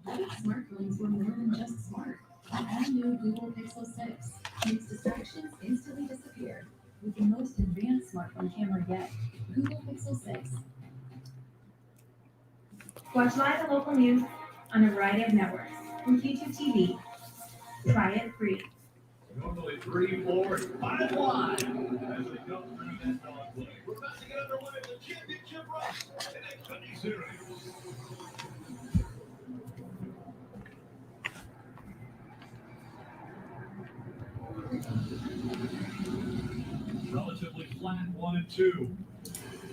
What if smartphones were more than just smart? The all-new Google Pixel 6 makes distractions instantly disappear with the most advanced smartphone camera yet. Google Pixel 6. Watch live and local news on a variety of networks from YouTube TV. Try it free. Normally 3, 4, 5 wide as they go through that dogleg. We're about to get underway with the championship race in Xfinity Series. Relatively flat 1 and 2.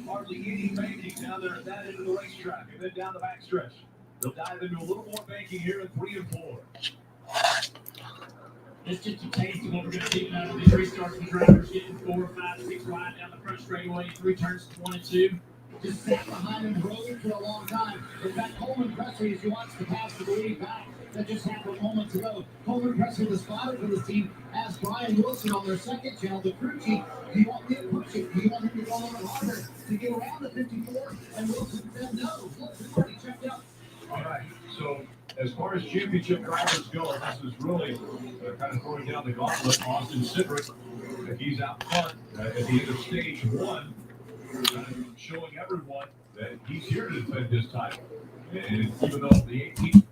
Hardly any banking down there at that end of the racetrack and then down the backstretch. They'll dive into a little more banking here in 3 and 4. It's just a taste of what we're going to see out of these restarts with drivers getting 4, 5, 6 wide down the front straightaway, 3 turns to 1 and 2. Just sat behind him, rode for a long time. In fact, Coleman Presley, as you watch the pass to the lead back, that just happened moments ago. Coleman Presley, the spotter for this team, asked Brian Wilson on their second channel, the crew chief, do you want me to push it? Do you want him to go a little harder to get around the 54? And Wilson said no. Look, we've already checked out. All right, so as far as championship drivers go, this is really kind of throwing down the gauntlet. Austin Cendrick, he's out front at the end of stage 1, kind of showing everyone that he's here to defend his title. And even though the 18th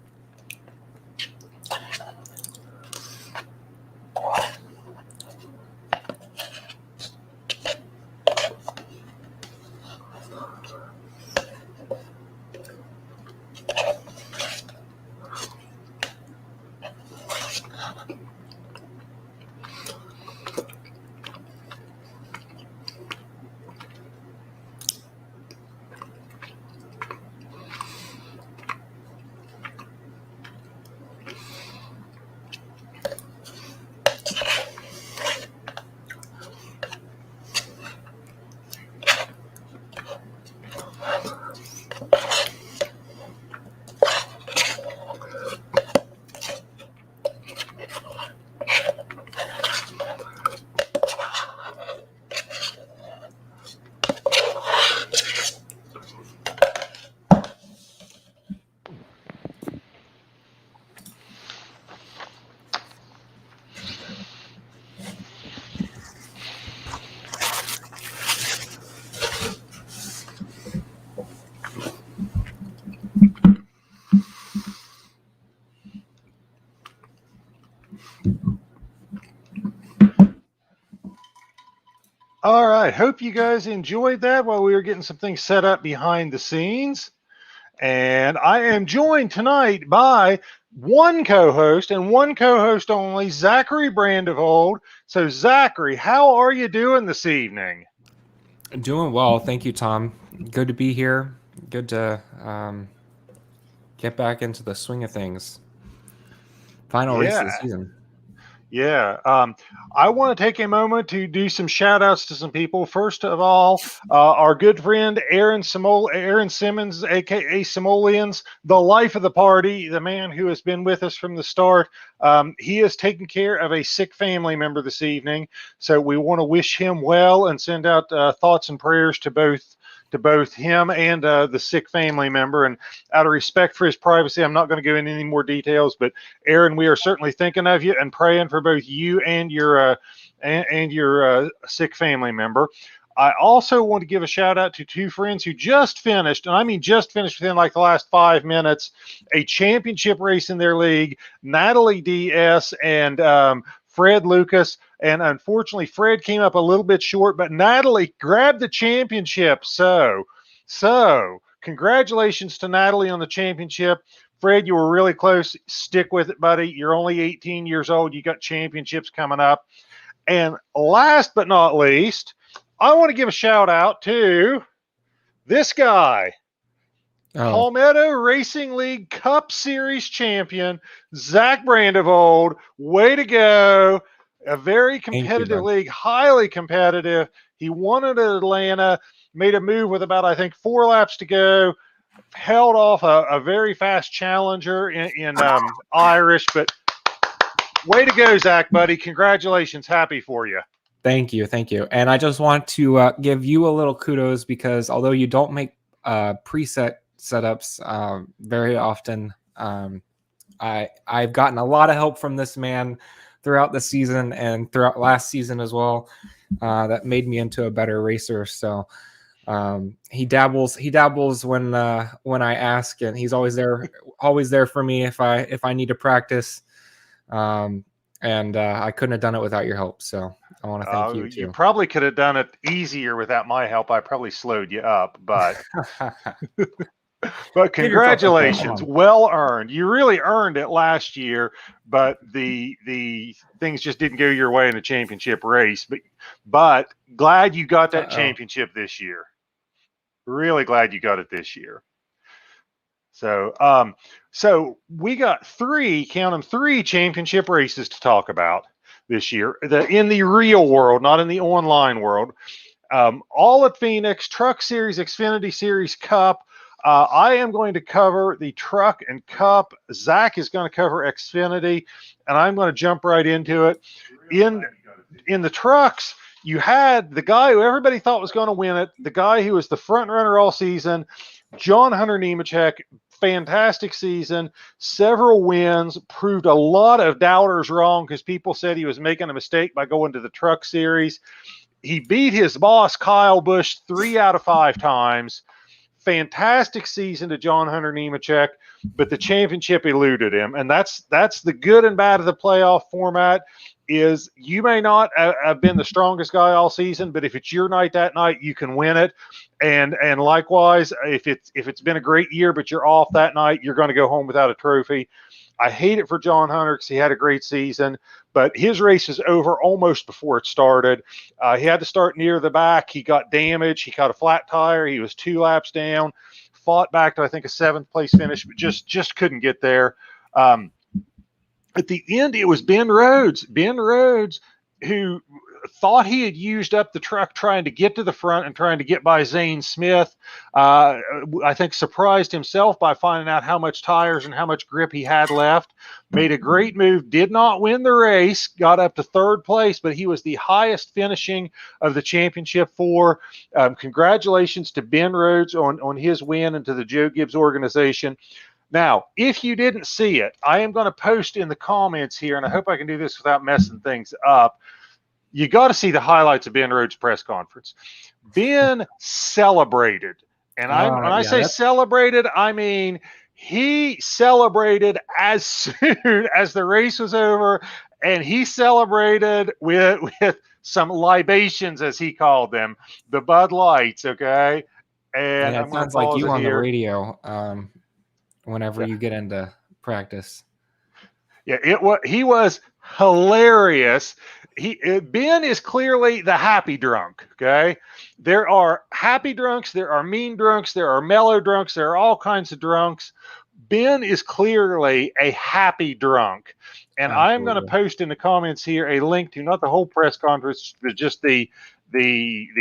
All right. Hope you guys enjoyed that while we were getting some things set up behind the scenes. And I am joined tonight by one co-host and one co-host only, Zachary Brandevold. So, Zachary, how are you doing this evening? Doing well. Thank you, Tom. Good to be here. Good to get back into the swing of things. Final race of the season. Yeah. I want to take a moment to do some shout outs to some people. First of all, our good friend Aaron Simmons, aka Simoleons, the life of the party, the man who has been with us from the start. He is taking care of a sick family member this evening. So we want to wish him well and send out thoughts and prayers to both him and the sick family member. And out of respect for his privacy, I'm not going to go into any more details. But Aaron, we are certainly thinking of you and praying for both you and your sick family member. I also want to give a shout out to two friends who just finished, and I mean just finished within like the last 5 minutes, a championship race in their league, Natalie DS and Fred Lucas. And unfortunately, Fred came up a little bit short, but Natalie grabbed the championship. So congratulations to Natalie on the championship. Fred, you were really close. Stick with it, buddy. You're only 18 years old. You got championships coming up. And last but not least, I want to give a shout out to this guy, Palmetto Racing League Cup Series champion, Zach Brandevold. Way to go. A very competitive league, highly competitive. He won it at Atlanta, made a move with about, I think, 4 laps to go, held off a very fast challenger in Irish. But way to go, Zach, buddy. Congratulations. Happy for you. Thank you. And I just want to give you a little kudos because although you don't make preset setups very often, I've gotten a lot of help from this man throughout the season and throughout last season as well. That made me into a better racer. So he dabbles when I ask, and he's always there for me if I need to practice. And I couldn't have done it without your help. So I want to thank you too. You probably could have done it easier without my help. I probably slowed you up, but but congratulations, well earned. You really earned it last year, but the things just didn't go your way in the championship race. But glad you got that championship this year. Really glad you got it this year. So so we got three championship races to talk about this year. In the real world, not in the online world. All at Phoenix, Truck Series, Xfinity Series, Cup. I am going to cover the Truck and Cup. Zach is going to cover Xfinity, and I'm going to jump right into it. In the trucks, you had the guy who everybody thought was going to win it, the guy who was the front runner all season, John Hunter Nemechek. Fantastic season, several wins, proved a lot of doubters wrong because people said he was making a mistake by going to the Truck Series. He beat his boss, Kyle Busch, 3 out of 5 times. Fantastic season to John Hunter Nemechek, but the championship eluded him. And that's the good and bad of the playoff format. Is you may not have been the strongest guy all season, but if it's your night that night, you can win it. And likewise, if it's been a great year, but you're off that night, you're going to go home without a trophy. I hate it for John Hunter because he had a great season, but his race is over almost before it started. He had to start near the back. He got damaged. He caught a flat tire. He was 2 laps down, fought back to, I think, a 7th place finish, but just couldn't get there. At the end, it was Ben Rhodes, who thought he had used up the truck trying to get to the front and trying to get by Zane Smith. I think surprised himself by finding out how much tires and how much grip he had left. Made a great move, did not win the race, got up to 3rd place, but he was the highest finishing of the championship for. Congratulations to Ben Rhodes on his win and to the Joe Gibbs organization. Now, if you didn't see it, I am going to post in the comments here, and I hope I can do this without messing things up. You got to see the highlights of Ben Rhodes' press conference. Ben celebrated, and when I say celebrated, I mean he celebrated as soon as the race was over, and he celebrated with some libations, as he called them, the Bud Lights. Okay, and it sounds like you on the radio. Whenever you get into practice. Yeah, he was hilarious. Ben is clearly the happy drunk, okay? There are happy drunks, there are mean drunks, there are mellow drunks, there are all kinds of drunks. Ben is clearly a happy drunk. And I am going to post in the comments here a link to not the whole press conference, but just the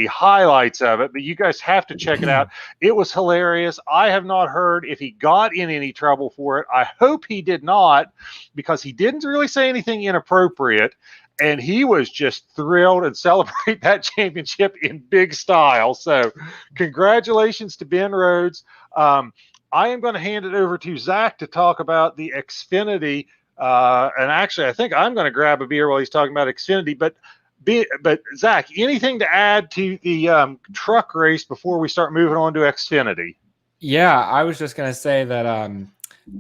highlights of it, but you guys have to check it out. It was hilarious. I have not heard if he got in any trouble for it. I hope he did not, because he didn't really say anything inappropriate, and he was just thrilled and celebrate that championship in big style. So congratulations to Ben Rhodes. I am going to hand it over to Zach to talk about the Xfinity, and actually I think I'm going to grab a beer while he's talking about Xfinity, but Zach, anything to add to the truck race before we start moving on to Xfinity? Yeah, I was just gonna say that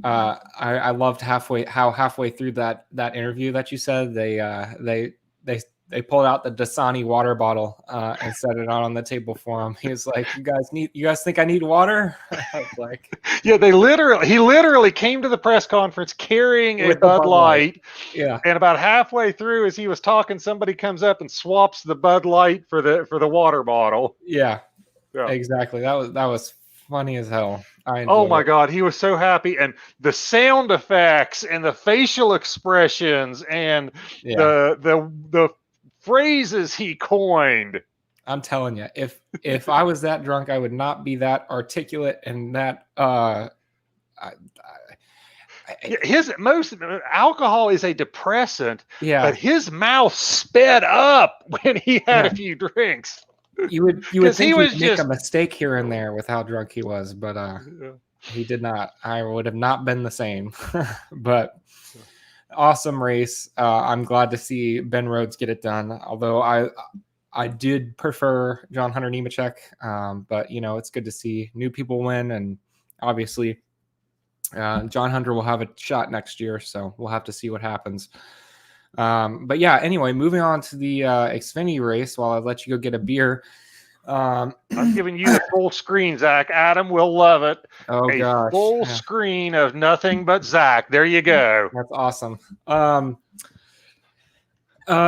I loved halfway through that interview that you said they pulled out the Dasani water bottle and set it out on the table for him. He was like, "You guys think I need water?" I was like, "Yeah." He literally came to the press conference carrying a Bud Light. Yeah. And about halfway through, as he was talking, somebody comes up and swaps the Bud Light for the water bottle. Yeah. Exactly. That was funny as hell. Oh my God, he was so happy, and the sound effects and the facial expressions and the phrases he coined. I'm telling you, if I was that drunk, I would not be that articulate and that his most alcohol is a depressant, yeah, but his mouth sped up when he had a few drinks. You would think he would make a mistake here and there with how drunk he was, but He did not. I would have not been the same. But awesome race. I'm glad to see Ben Rhodes get it done. Although I did prefer John Hunter Nemechek, but it's good to see new people win, and obviously John Hunter will have a shot next year, so we'll have to see what happens. But yeah, anyway, moving on to the Xfinity race. While I let you go get a beer, I'm giving you the full screen, Zach. Adam will love it. Oh gosh, full screen of nothing but Zach. There you go. That's awesome.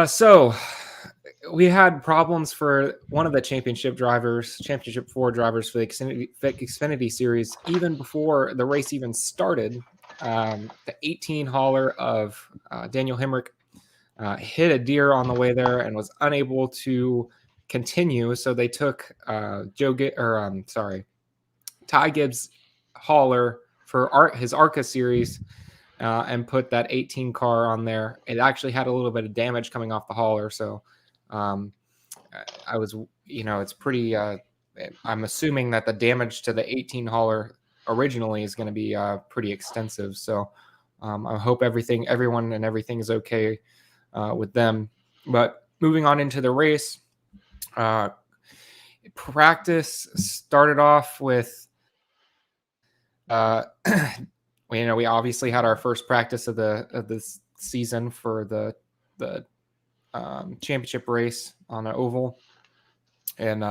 So we had problems for one of the championship 4 drivers for the Xfinity series even before the race even started. The 18 hauler of Daniel Hemrick hit a deer on the way there and was unable to continue. So they took Ty Gibbs hauler for his ARCA series and put that 18 car on there. It actually had a little bit of damage coming off the hauler. So it's pretty, I'm assuming that the damage to the 18 hauler originally is going to be pretty extensive. So I hope everyone and everything is okay with them. But moving on into the race, practice started off with, we obviously had our first practice of this season for the championship race on an oval. And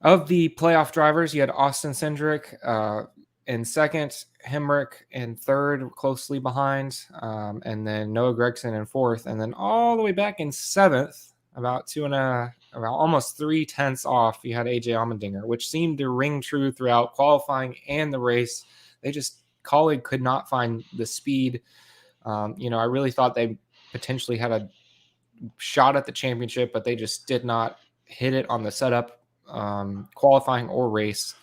of the playoff drivers, you had Austin Cendrick in second, Hemrick in third, closely behind, and then Noah Gragson in fourth, and then all the way back in seventh, about almost 3/10 off, you had AJ Almandinger, which seemed to ring true throughout qualifying and the race. Colleague could not find the speed. I really thought they potentially had a shot at the championship, but they just did not hit it on the setup, qualifying or race.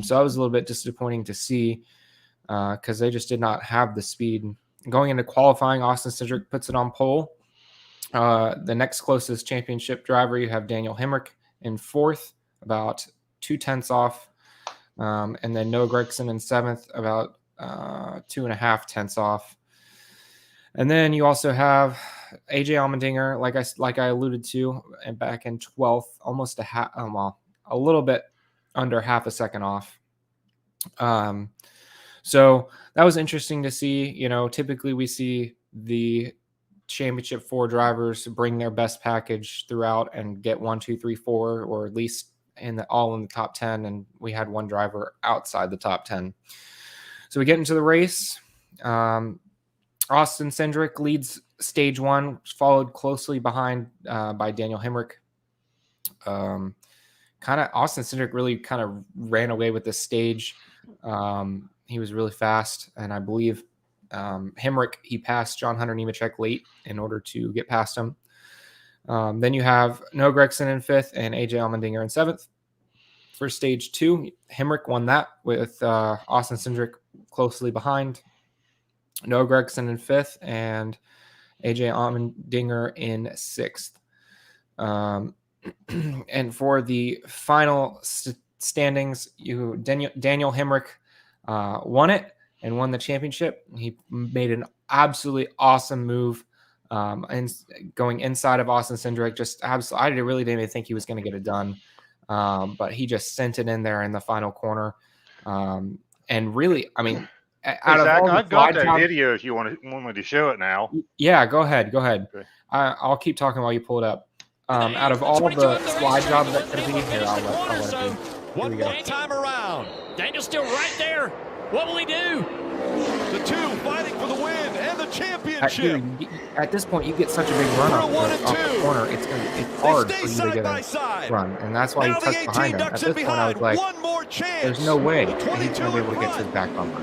So that was a little bit disappointing to see because they just did not have the speed. Going into qualifying, Austin Cendrick puts it on pole. The next closest championship driver, you have Daniel Hemrick in fourth, about 2/10 off. And then Noah Gragson in seventh, about 2.5 off. And then you also have AJ Allmendinger, like I alluded to, and back in 12th, almost a little bit under half a second off. So that was interesting to see. Typically we see the championship 4 drivers bring their best package throughout and get 1, 2, 3, 4, or at least all in the top 10. And we had one driver outside the top 10. So we get into the race. Austin Cendrick leads stage 1, followed closely behind by Daniel Hemrick. Austin Cendrick really kind of ran away with this stage. He was really fast, and I believe Hemrick, he passed John Hunter Nemechek late in order to get past him. Then you have Noah Gragson in 5th and AJ Allmendinger in 7th. For stage 2, Hemrick won that with Austin Cendrick closely behind. Noah Gragson in 5th and AJ Allmendinger in 6th. And for the final standings, Daniel Hemrick won it and won the championship. He made an absolutely awesome move and going inside of Austin Cendrick. I really didn't even think he was going to get it done, but he just sent it in there in the final corner. And really, I mean, Zach, I've got that video if you want me to show it now. Yeah, go ahead. Okay. I'll keep talking while you pull it up. Out of all of the slide jobs that could be here, I'll let it be. One more time around. Daniel's still right there. What will he do? The two fighting for the win and the championship. At this point, you get such a big run off the corner. It's hard for you to get a run, and that's why he tucked behind him. At this point, I was like, there's no way he's going to be able to get to the back bumper.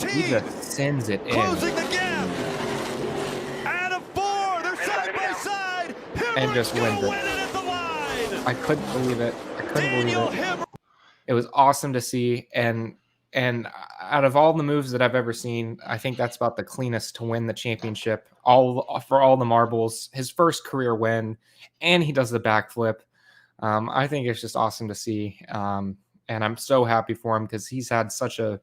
He just sends it in. Closing the gap. Out of 4, they're side by side. And just wins it. At the line. I couldn't believe it. It was awesome to see, and out of all the moves that I've ever seen, I think that's about the cleanest to win the championship. For all the marbles, his first career win, and he does the backflip. I think it's just awesome to see. and I'm so happy for him because he's had so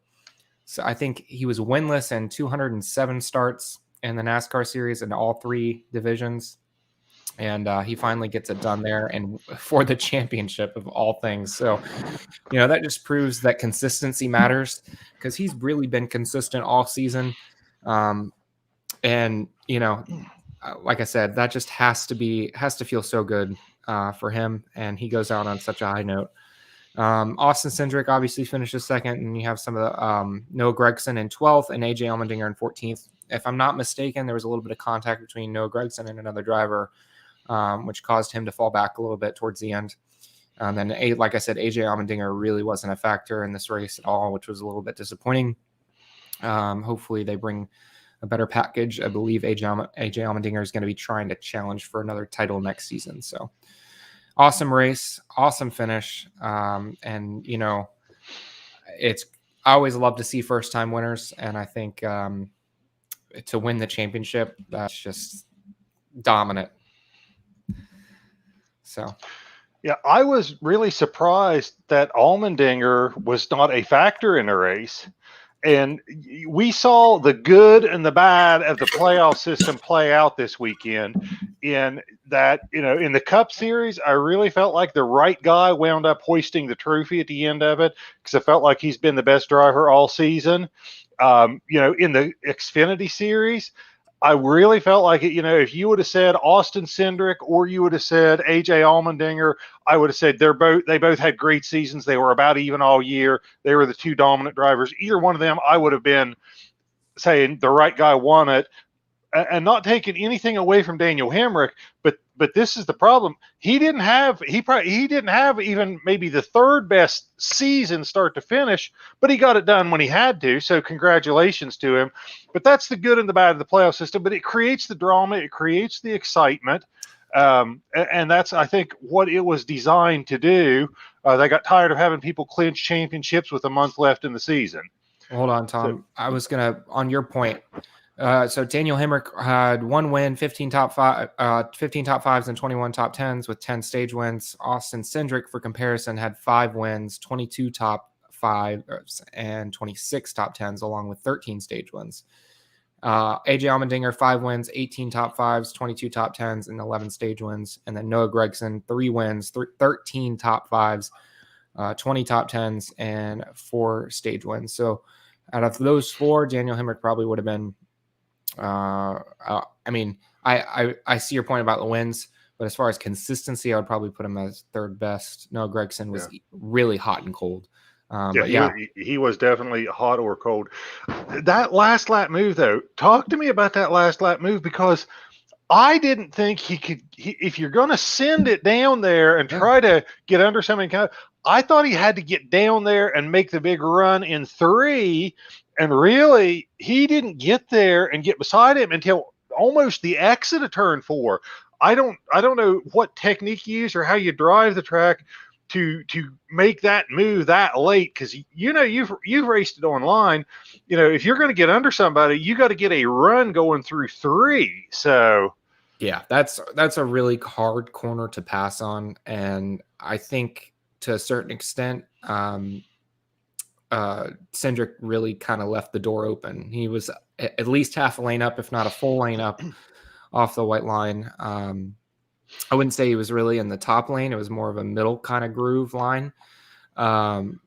I think he was winless in 207 starts in the NASCAR series in all 3 divisions. And he finally gets it done there and for the championship of all things. So, that just proves that consistency matters because he's really been consistent all season. And, like I said, that just has to feel so good for him. And he goes out on such a high note. Austin Cendrick obviously finishes second, and you have some of the Noah Gragson in 12th and AJ Almandinger in 14th. If I'm not mistaken, there was a little bit of contact between Noah Gragson and another driver, which caused him to fall back a little bit towards the end. And then, like I said, AJ Almandinger really wasn't a factor in this race at all, which was a little bit disappointing. Hopefully they bring a better package. I believe AJ Almandinger is going to be trying to challenge for another title next season. So awesome race, awesome finish. And, I always love to see first-time winners. And I think to win the championship, that's just dominant. So, yeah, I was really surprised that Almandinger was not a factor in the race. And we saw the good and the bad of the playoff system play out this weekend in that, in the Cup Series, I really felt like the right guy wound up hoisting the trophy at the end of it because I felt like he's been the best driver all season. In the Xfinity Series, I really felt like it, if you would have said Austin Cendrick or you would have said AJ Almandinger, I would have said they both had great seasons. They were about even all year. They were the 2 dominant drivers. Either one of them, I would have been saying the right guy won it, and not taking anything away from Daniel Hemrick, but this is the problem. He didn't have even maybe the 3rd best season start to finish, but he got it done when he had to. So congratulations to him. But that's the good and the bad of the playoff system. But it creates the drama, it creates the excitement, and that's, I think, what it was designed to do. They got tired of having people clinch championships with a month left in the season. Hold on, Tom. I was gonna on your point. So Daniel Hemrick had 1 win, 15 top 5s, and 21 top 10s with 10 stage wins. Austin Cendrick, for comparison, had 5 wins, 22 top 5s, and 26 top 10s, along with 13 stage wins. AJ Almandinger, 5 wins, 18 top 5s, 22 top 10s, and 11 stage wins. And then Noah Gragson, 3 wins, 13 top 5s, 20 top 10s, and 4 stage wins. So out of those 4, Daniel Hemrick probably would have been I see your point about the wins, but as far as consistency, I would probably put him as 3rd best. Noah Gragson was really hot and cold. He was definitely hot or cold. That last lap move, though, talk to me about that last lap move, because I didn't think he could. If you're going to send it down there and try to get under something, I thought he had to get down there and make the big run in 3. And really, he didn't get there and get beside him until almost the exit of turn 4. I don't know what technique you use or how you drive the track to make that move that late, because you've raced it online. If you're going to get under somebody, you got to get a run going through 3. So yeah, that's a really hard corner to pass on, and I think to a certain extent, Cendrick really kind of left the door open. He was at least half a lane up, if not a full lane up off the white line. I wouldn't say he was really in the top lane. It was more of a middle kind of groove line. And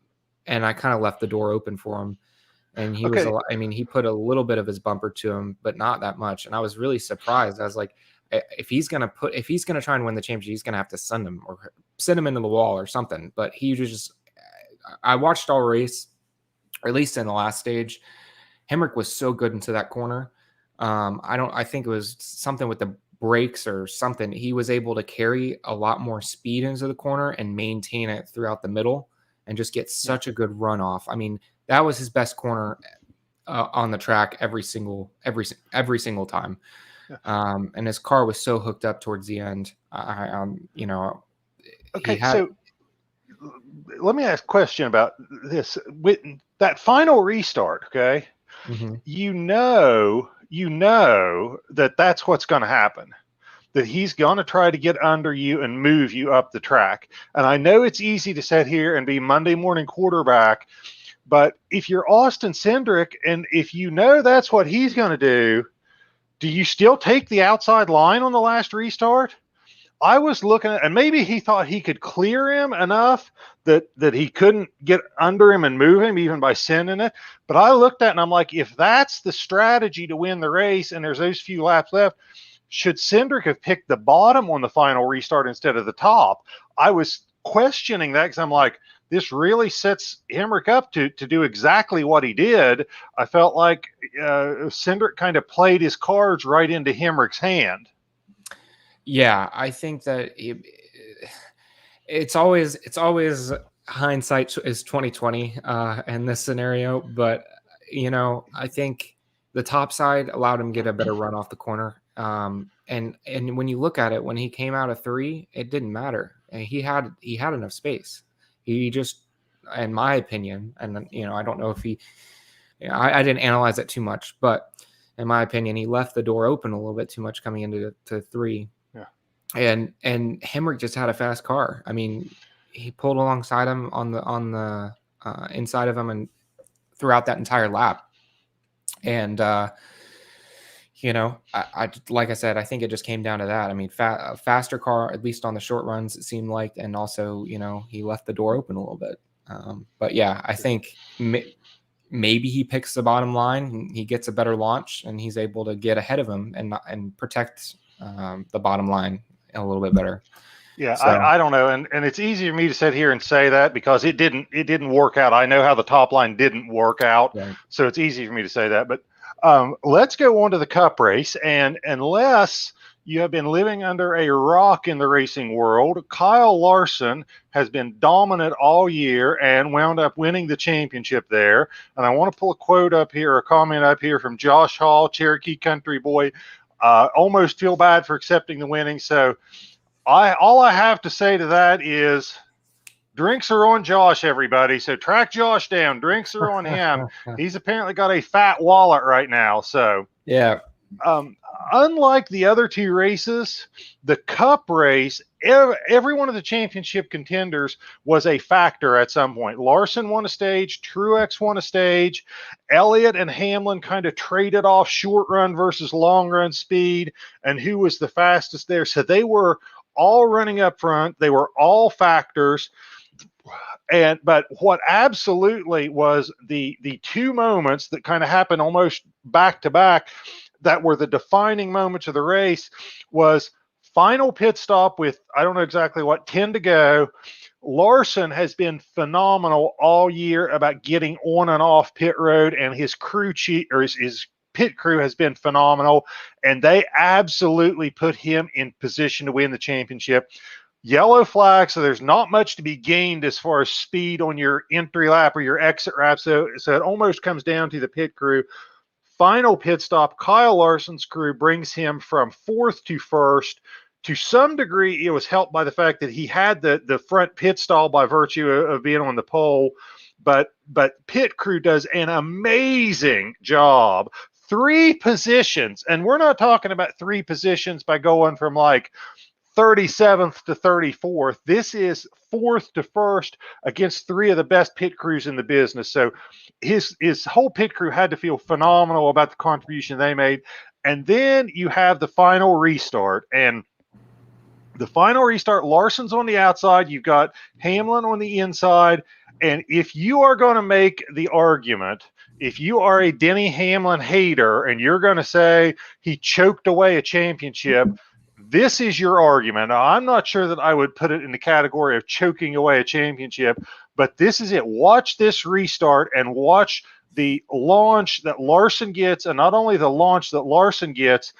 I kind of left the door open for him. And he he put a little bit of his bumper to him, but not that much. And I was really surprised. I was like, if he's going to try and win the championship, he's going to have to send him into the wall or something. But I watched all race, or at least in the last stage. Hemrick was so good into that corner. I think it was something with the brakes or something. He was able to carry a lot more speed into the corner and maintain it throughout the middle and just get such a good runoff. I mean, that was his best corner on the track every single time. And his car was so hooked up towards the end. So let me ask a question about this. With that final restart, okay? Mm-hmm. You know that's what's going to happen. that he's going to try to get under you and move you up the track. And I know it's easy to sit here and be Monday morning quarterback, but if you're Austin Cendrick and if you know that's what he's going to do you still take the outside line on the last restart? I was looking at, and maybe he thought he could clear him enough that he couldn't get under him and move him even by sending it. But I looked at it and I'm like, if that's the strategy to win the race and there's those few laps left, should Cendrick have picked the bottom on the final restart instead of the top? I was questioning that because I'm like, this really sets Hemrick up to do exactly what he did. I felt like Cendrick kind of played his cards right into Hemrick's hand. Yeah, I think that it's always hindsight is 2020 in this scenario. But I think the top side allowed him to get a better run off the corner. And when you look at it, when he came out of 3, it didn't matter. And he had enough space. He just, in my opinion, and I don't know if I didn't analyze it too much, but in my opinion, he left the door open a little bit too much coming into 3. And Hemrick just had a fast car. I mean, he pulled alongside him on the inside of him and throughout that entire lap. And I like I said, I think it just came down to that. I mean, a faster car, at least on the short runs, it seemed like, and also he left the door open a little bit. But yeah, I think maybe he picks the bottom line, he gets a better launch, and he's able to get ahead of him and protect the bottom line a little bit better. Yeah, so, I don't know, and it's easy for me to sit here and say that because it didn't work out. I know how the top line didn't work out, right. So it's easy for me to say that. But let's go on to the Cup race, and unless you have been living under a rock in the racing world, Kyle Larson has been dominant all year and wound up winning the championship there. And I want to pull a quote up here, a comment up here from Josh Hall, Cherokee Country Boy. Almost feel bad for accepting the winning. So all I have to say to that is drinks are on Josh, everybody. So track Josh down. Drinks are on him. He's apparently got a fat wallet right now. So yeah. Unlike the other 2 races, the Cup race, every one of the championship contenders was a factor at some point. Larson won a stage, Truex won a stage, Elliott and Hamlin kind of traded off short run versus long run speed and who was the fastest there. So they were all running up front. They were all factors. But what absolutely was the 2 moments that kind of happened almost back to back that were the defining moments of the race was final pit stop with, I don't know exactly what, 10 to go. Larson has been phenomenal all year about getting on and off pit road, and his pit crew has been phenomenal, and they absolutely put him in position to win the championship. Yellow flag, so there's not much to be gained as far as speed on your entry lap or your exit lap. So it almost comes down to the pit crew. Final pit stop, Kyle Larson's crew brings him from 4th to 1st. To some degree, it was helped by the fact that he had the front pit stall by virtue of being on the pole. But pit crew does an amazing job. 3 positions, and we're not talking about 3 positions by going from like 37th to 34th. This is 4th to 1st against 3 of the best pit crews in the business. So his whole pit crew had to feel phenomenal about the contribution they made. And then you have the final restart. And the final restart, Larson's on the outside. You've got Hamlin on the inside. And if you are going to make the argument, if you are a Denny Hamlin hater and you're going to say he choked away a championship, this is your argument. Now, I'm not sure that I would put it in the category of choking away a championship, but this is it. Watch this restart and watch the launch that Larson gets, and not only the launch that Larson gets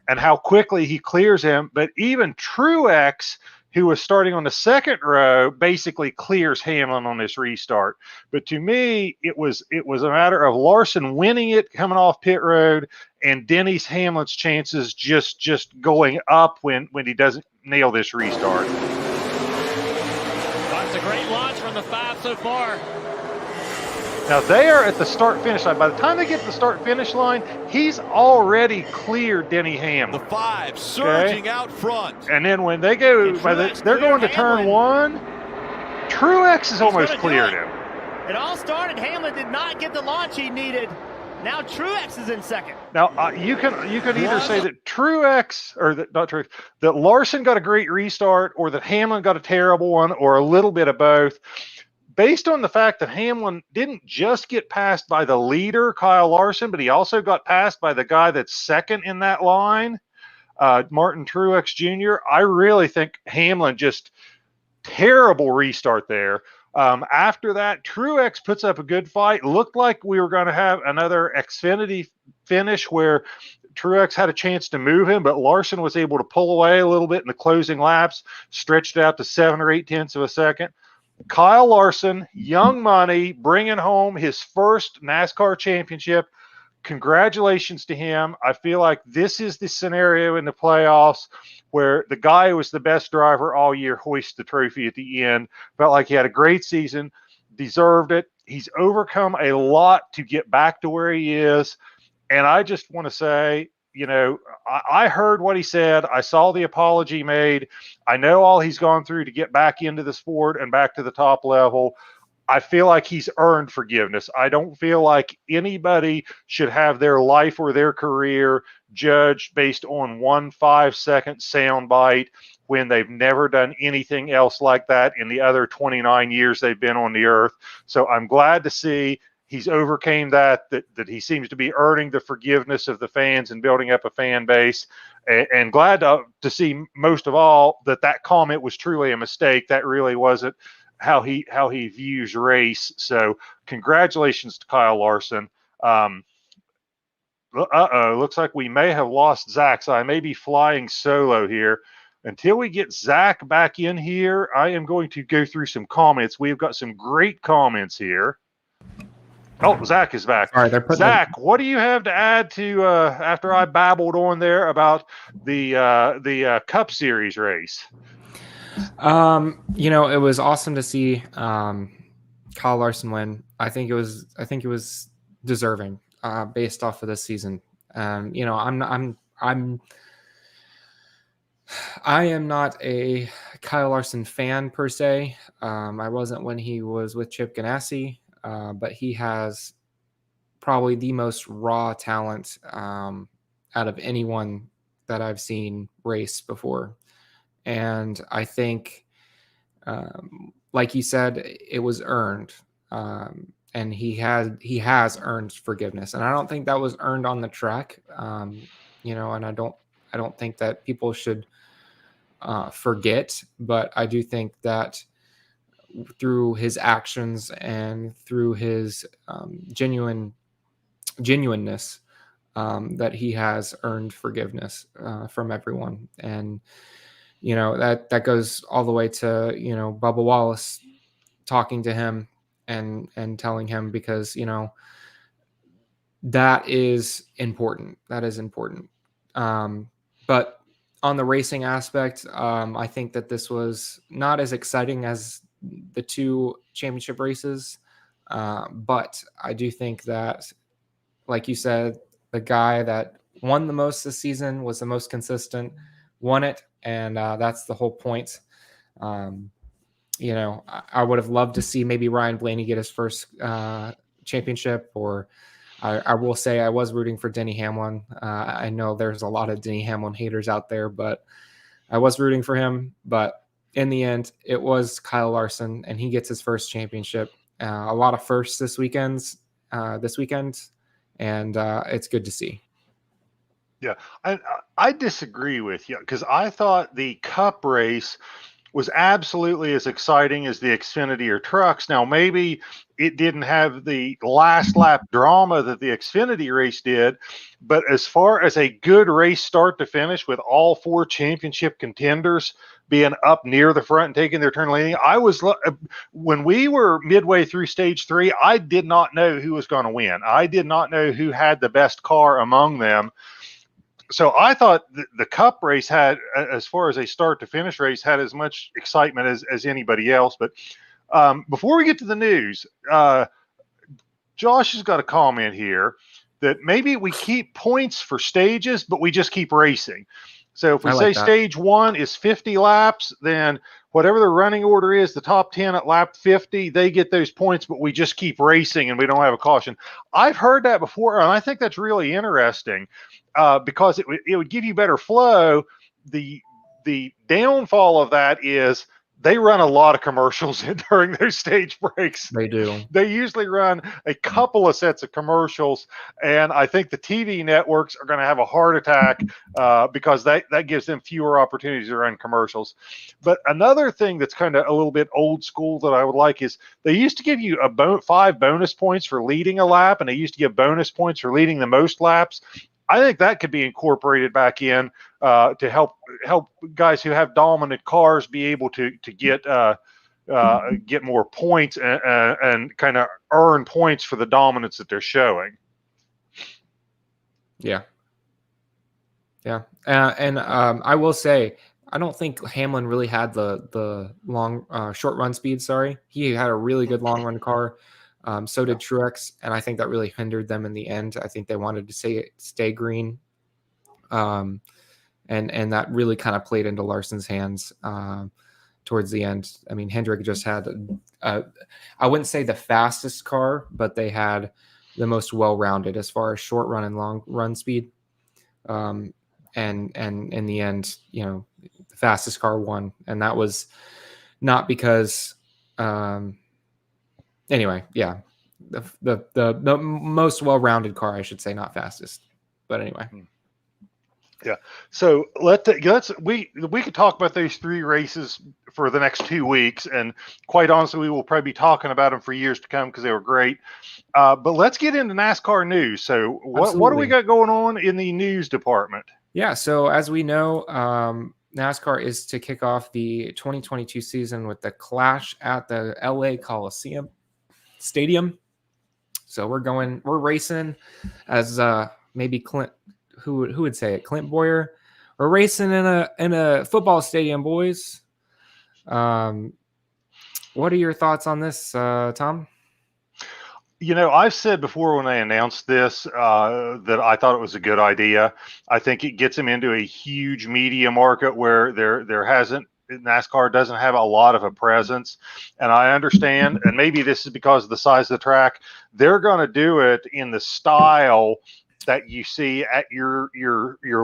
and how quickly he clears him, but even Truex, who was starting on the 2nd row, basically clears Hamlin on this restart. But to me, it was a matter of Larson winning it coming off pit road and Denny's Hamlin's chances just going up when he doesn't nail this restart. That's a great launch from the 5 so far. Now they are at the start-finish line. By the time they get to the start-finish line, he's already cleared Denny The Hamlin. 5 surging out front. And then when they go, And Truex they're going to cleared turn Hamlin. 1. Truex has almost gonna do cleared it. him. It all started. Hamlin did not get the launch he needed. Now Truex is in second. Now you could either say that Truex or that not Truex, that Larson got a great restart, or that Hamlin got a terrible one, or a little bit of both. Based on the fact that Hamlin didn't just get passed by the leader, Kyle Larson, but he also got passed by the guy that's second in that line, Martin Truex Jr., I really think Hamlin just terrible restart there. After that, Truex puts up a good fight. Looked like we were going to have another Xfinity finish where Truex had a chance to move him, but Larson was able to pull away a little bit in the closing laps, stretched out to 7 or 8 tenths of a second. Kyle Larson, young money, bringing home his first NASCAR championship. Congratulations to him. I feel like this is the scenario in the playoffs where the guy who was the best driver all year hoists the trophy at the end. Felt like he had a great season, deserved it. He's overcome a lot to get back to where he is. And I just want to say, you know, I heard what he said. I saw the apology made. I know all he's gone through to get back into the sport and back to the top level. I feel like he's earned forgiveness. I don't feel like anybody should have their life or their career judged based on 1 5-second soundbite when they've never done anything else like that in the other 29 years they've been on the earth. So I'm glad to see he's overcame that he seems to be earning the forgiveness of the fans and building up a fan base, and glad to see most of all that comment was truly a mistake. That really wasn't how he views race. So congratulations to Kyle Larson. Looks like we may have lost Zach, so I may be flying solo here. Until we get Zach back in here, I am going to go through some comments. We've got some great comments here. Oh, Zach is back. All right, Zach, what do you have to add to after I babbled on there about the Cup Series race? You know, it was awesome to see Kyle Larson win. I think it was deserving based off of this season. You know, I am not a Kyle Larson fan per se. I wasn't when he was with Chip Ganassi. But he has probably the most raw talent out of anyone that I've seen race before. And I think, like you said, it was earned. And he has earned forgiveness. And I don't think that was earned on the track. You know, and I don't think that people should forget, but I do think that through his actions and through his genuineness, that he has earned forgiveness from everyone. And, you know, that goes all the way to, you know, Bubba Wallace talking to him and telling him, because, you know, that is important. That is important. But on the racing aspect, I think that this was not as exciting as the 2 championship races. But I do think that, like you said, the guy that won the most this season was the most consistent, won it. And that's the whole point. You know, I would have loved to see maybe Ryan Blaney get his first championship, or I will say I was rooting for Denny Hamlin. I know there's a lot of Denny Hamlin haters out there, but I was rooting for him. But in the end, it was Kyle Larson, and he gets his first championship. A lot of firsts this weekend, and it's good to see. Yeah, I disagree with you, because I thought the Cup race was absolutely as exciting as the Xfinity or trucks. Now, maybe it didn't have the last lap drama that the Xfinity race did, but as far as a good race start to finish with all 4 championship contenders being up near the front and taking their turn leading, when we were midway through stage 3, I did not know who was going to win. I did not know who had the best car among them. So I thought the Cup race had, as far as a start to finish race, had as much excitement as anybody else. But before we get to the news, Josh has got a comment here that maybe we keep points for stages, but we just keep racing. So if we I say like that. stage 1 is 50 laps, then whatever the running order is, the top 10 at lap 50, they get those points, but we just keep racing and we don't have a caution. I've heard that before, and I think that's really interesting because it would give you better flow. The downfall of that is they run a lot of commercials during those stage breaks. They do. They usually run a couple of sets of commercials, and I think the TV networks are going to have a heart attack because that gives them fewer opportunities to run commercials. But another thing that's kind of a little bit old school that I would like is they used to give you 5 bonus points for leading a lap, and they used to give bonus points for leading the most laps. I think that could be incorporated back in to help guys who have dominant cars be able to get more points and kind of earn points for the dominance that they're showing. Yeah. And I will say, I don't think Hamlin really had the long short run speed. Sorry, he had a really good long run car. So did Truex, and I think that really hindered them in the end. I think they wanted to stay green, and that really kind of played into Larson's hands towards the end. I mean, Hendrick just had, I wouldn't say the fastest car, but they had the most well-rounded as far as short run and long run speed. And in the end, the fastest car won, and that was not because. Anyway, yeah, the most well-rounded car, I should say, not fastest, but anyway. Yeah. So we could talk about those 3 races for the next 2 weeks, and quite honestly, we will probably be talking about them for years to come because they were great. But let's get into NASCAR news. So what do we got going on in the news department? Yeah. So as we know, NASCAR is to kick off the 2022 season with the Clash at the LA Coliseum Stadium. So we're racing as maybe Clint, who would say it, Clint Boyer. We're racing in a football stadium, boys. What are your thoughts on this, Tom? I've said before when they announced this that I thought it was a good idea. I think it gets them into a huge media market where NASCAR doesn't have a lot of a presence. And I understand, and maybe this is because of the size of the track, they're going to do it in the style that you see at your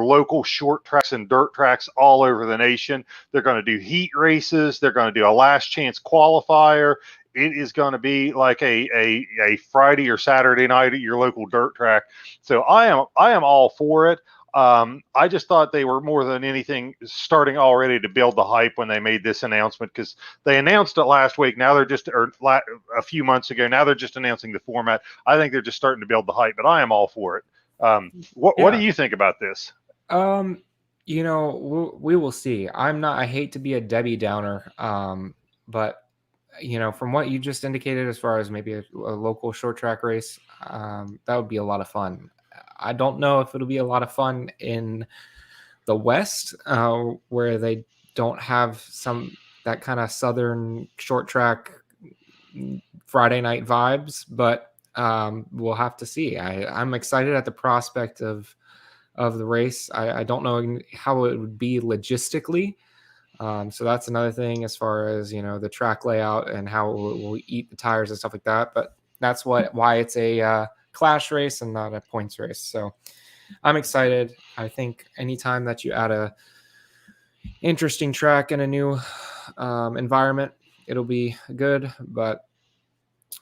local short tracks and dirt tracks all over the nation. They're going to do heat races. They're going to do a last chance qualifier. It is going to be like a Friday or Saturday night at your local dirt track. So I am all for it. I just thought they were more than anything starting already to build the hype when they made this announcement, because they announced it last week. Now a few months ago. Now they're just announcing the format. I think they're just starting to build the hype, but I am all for it. What do you think about this? We will see. I hate to be a Debbie Downer, but from what you just indicated, as far as maybe a local short track race, that would be a lot of fun. I don't know if it'll be a lot of fun in the West, where they don't have that kind of Southern short track Friday night vibes, but we'll have to see. I'm excited at the prospect of the race. I don't know how it would be logistically. So that's another thing as far as, the track layout and how it will eat the tires and stuff like that. But that's why it's a clash race and not a points race. So I'm excited. I think anytime that you add a interesting track in a new environment, it'll be good. But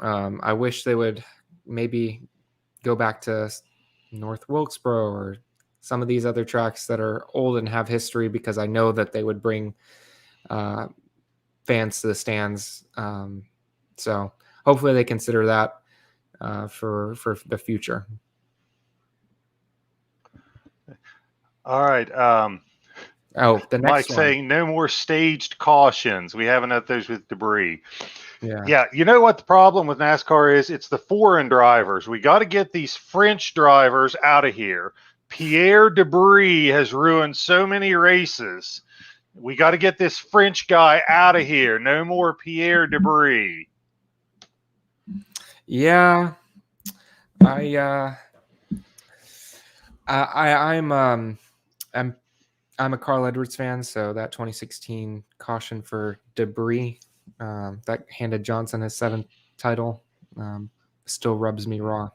I wish they would maybe go back to North Wilkesboro or some of these other tracks that are old and have history, because I know that they would bring fans to the stands. So hopefully they consider that for the future. All right. The next Mike one. saying no more staged cautions. We haven't had those with debris. Yeah. You know what the problem with NASCAR is? It's the foreign drivers. We got to get these French drivers out of here. Pierre Debris has ruined so many races. We got to get this French guy out of here. No more Pierre Debris. Yeah. I'm a Carl Edwards fan, so that 2016 caution for debris that handed Johnson his 7th title still rubs me raw.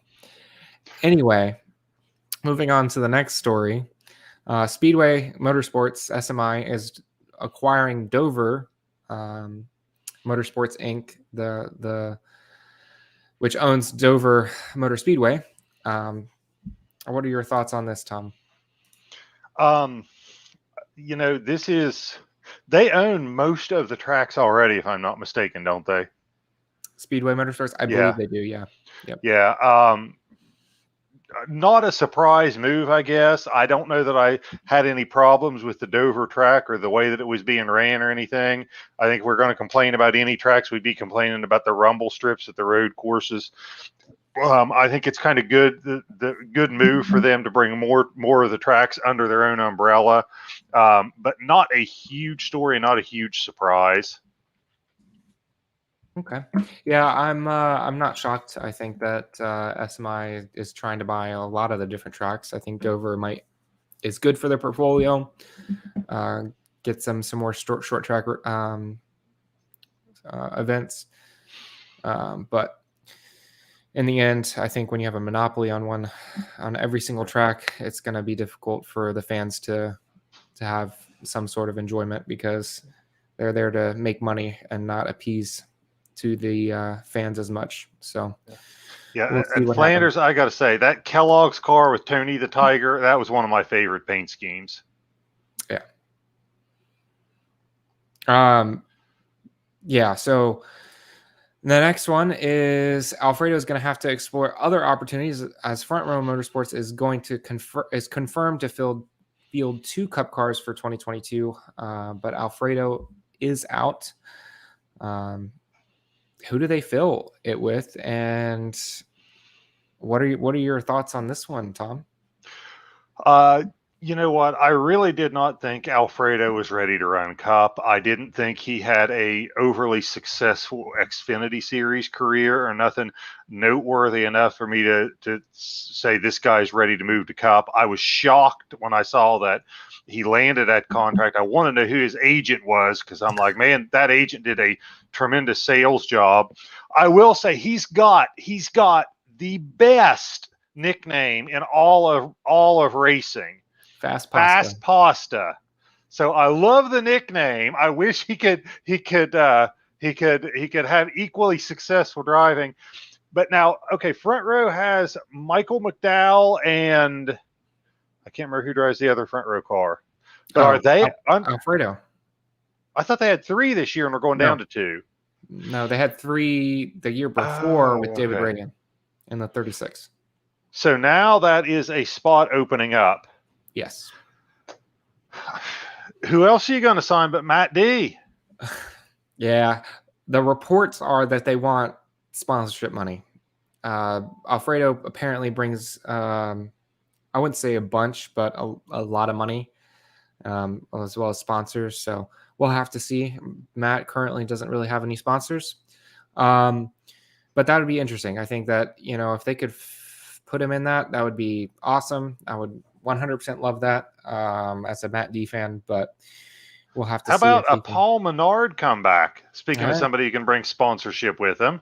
Anyway, moving on to the next story. Speedway Motorsports SMI is acquiring Dover Motorsports Inc., the which owns Dover Motor Speedway. What are your thoughts on this, Tom? They own most of the tracks already, if I'm not mistaken, don't they? Speedway Motorsports, I believe they do. Yeah. Yep. Yeah. Not a surprise move, I guess. I don't know that I had any problems with the Dover track or the way that it was being ran or anything. I think if we're going to complain about any tracks, we'd be complaining about the rumble strips at the road courses. I think it's kind of good, the good move for them to bring more of the tracks under their own umbrella, but not a huge story, not a huge surprise. Okay. Yeah, I'm not shocked. I think that SMI is trying to buy a lot of the different tracks. I think Dover is good for their portfolio. Get some more short track events. But in the end, I think when you have a monopoly on every single track, it's going to be difficult for the fans to have some sort of enjoyment because they're there to make money and not appease to the fans as much. So yeah, we'll Flanders, happens. I got to say that Kellogg's car with Tony the Tiger, that was one of my favorite paint schemes. Yeah. Yeah. So the next one is Alfredo is going to have to explore other opportunities as Front Row Motorsports is going to confirmed to field 2 Cup cars for 2022. But Alfredo is out. Who do they fill it with, and what are your thoughts on this one, Tom? You know what? I really did not think Alfredo was ready to run Cup. I didn't think he had a overly successful Xfinity Series career or nothing noteworthy enough for me to say this guy's ready to move to Cup. I was shocked when I saw that he landed that contract. I want to know who his agent was because I'm like, man, that agent did a tremendous sales job. I will say he's got the best nickname in all of racing. Fast Pasta. So I love the nickname. I wish he could have equally successful driving. But now, okay, Front Row has Michael Mcdowell and I can't remember who drives the other Front Row car. But are they Alfredo? I thought they had 3 this year and we're going down to 2. No, they had 3 the year before with David Reagan in the 36. So now that is a spot opening up. Yes. Who else are you going to sign but Matt D? Yeah. The reports are that they want sponsorship money. Alfredo apparently brings, I wouldn't say a bunch, but a lot of money, as well as sponsors. So we'll have to see. Matt currently doesn't really have any sponsors. But that would be interesting. I think that, if they could put him in that would be awesome. I would 100% love that as a Matt D fan, but we'll have to see. How about a Paul Menard comeback? Speaking of somebody who can bring sponsorship with him.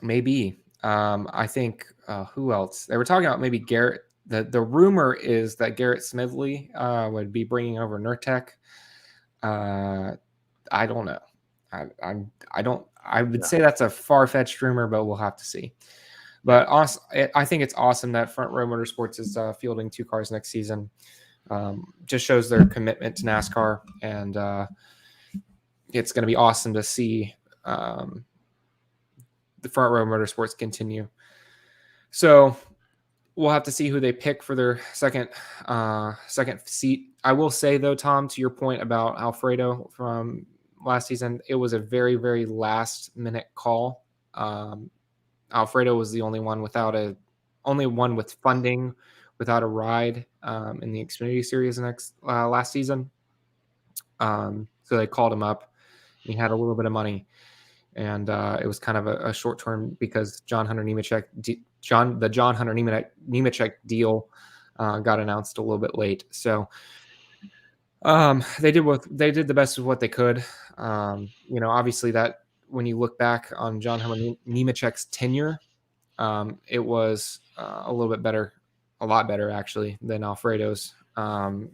Maybe. I think who else? They were talking about maybe Garrett. The rumor is that Garrett Smedley would be bringing over Nurtec. I don't know. I would say that's a far-fetched rumor, but we'll have to see. But also, I think it's awesome that Front Row Motorsports is fielding 2 cars next season. Just shows their commitment to NASCAR, and it's going to be awesome to see the Front Row Motorsports continue. So we'll have to see who they pick for their second seat. I will say, though, Tom, to your point about Alfredo from last season, it was a very, very last-minute call. Alfredo was the only one with funding, without a ride in the Xfinity Series last season. So they called him up. He had a little bit of money, and it was kind of a short term because John Hunter Nemechek the John Hunter Nemechek deal got announced a little bit late. So they did the best with what they could. Obviously that when you look back on John Hunter Nemechek's tenure, it was a little bit better, a lot better actually than Alfredo's.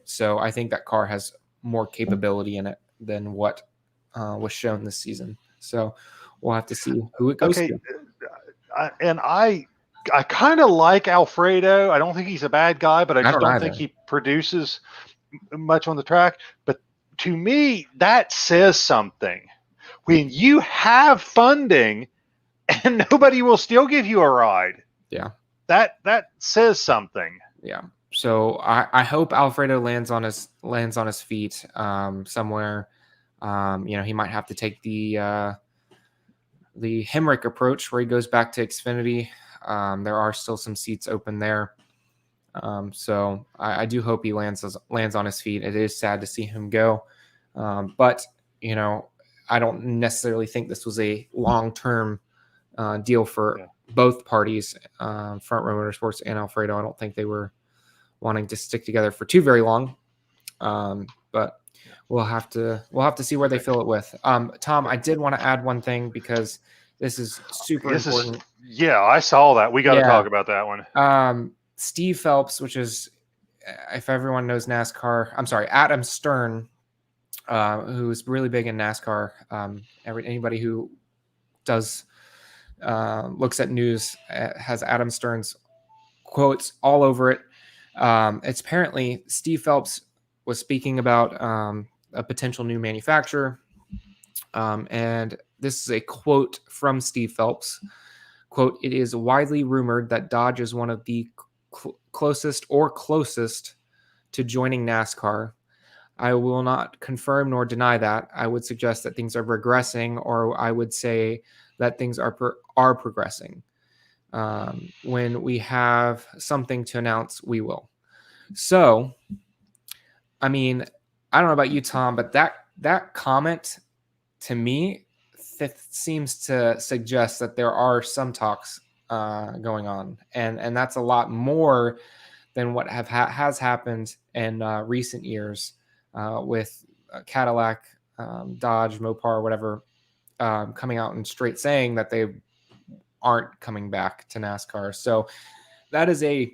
So I think that car has more capability in it than what was shown this season. So we'll have to see who it goes to. I kind of like Alfredo. I don't think he's a bad guy, but I just don't think he produces much on the track. But to me, that says something. When you have funding and nobody will still give you a ride. Yeah. That says something. Yeah. So I hope Alfredo lands on his feet somewhere. He might have to take the Hemrick approach where he goes back to Xfinity. There are still some seats open there. So I do hope he lands on his feet. It is sad to see him go. But I don't necessarily think this was a long-term deal for both parties, Front Row Motorsports and Alfredo. I don't think they were wanting to stick together for too very long. But we'll have to see where they fill it with. Tom, I did want to add one thing because this is super important. I saw that. We got to talk about that one. Steve Phelps, which is, if everyone knows NASCAR, I'm sorry, Adam Stern, who's really big in NASCAR. Anybody who does looks at news has Adam Stern's quotes all over it. It's apparently Steve Phelps was speaking about a potential new manufacturer. And this is a quote from Steve Phelps. Quote, "It is widely rumored that Dodge is one of the closest to joining NASCAR. I will not confirm nor deny that. I would suggest that things are regressing, or I would say that things are progressing. When we have something to announce, we will." So, I mean, I don't know about you, Tom, but that comment to me seems to suggest that there are some talks going on, and that's a lot more than what has happened in recent years with Cadillac, Dodge, Mopar, whatever, coming out and straight saying that they aren't coming back to NASCAR. So that is a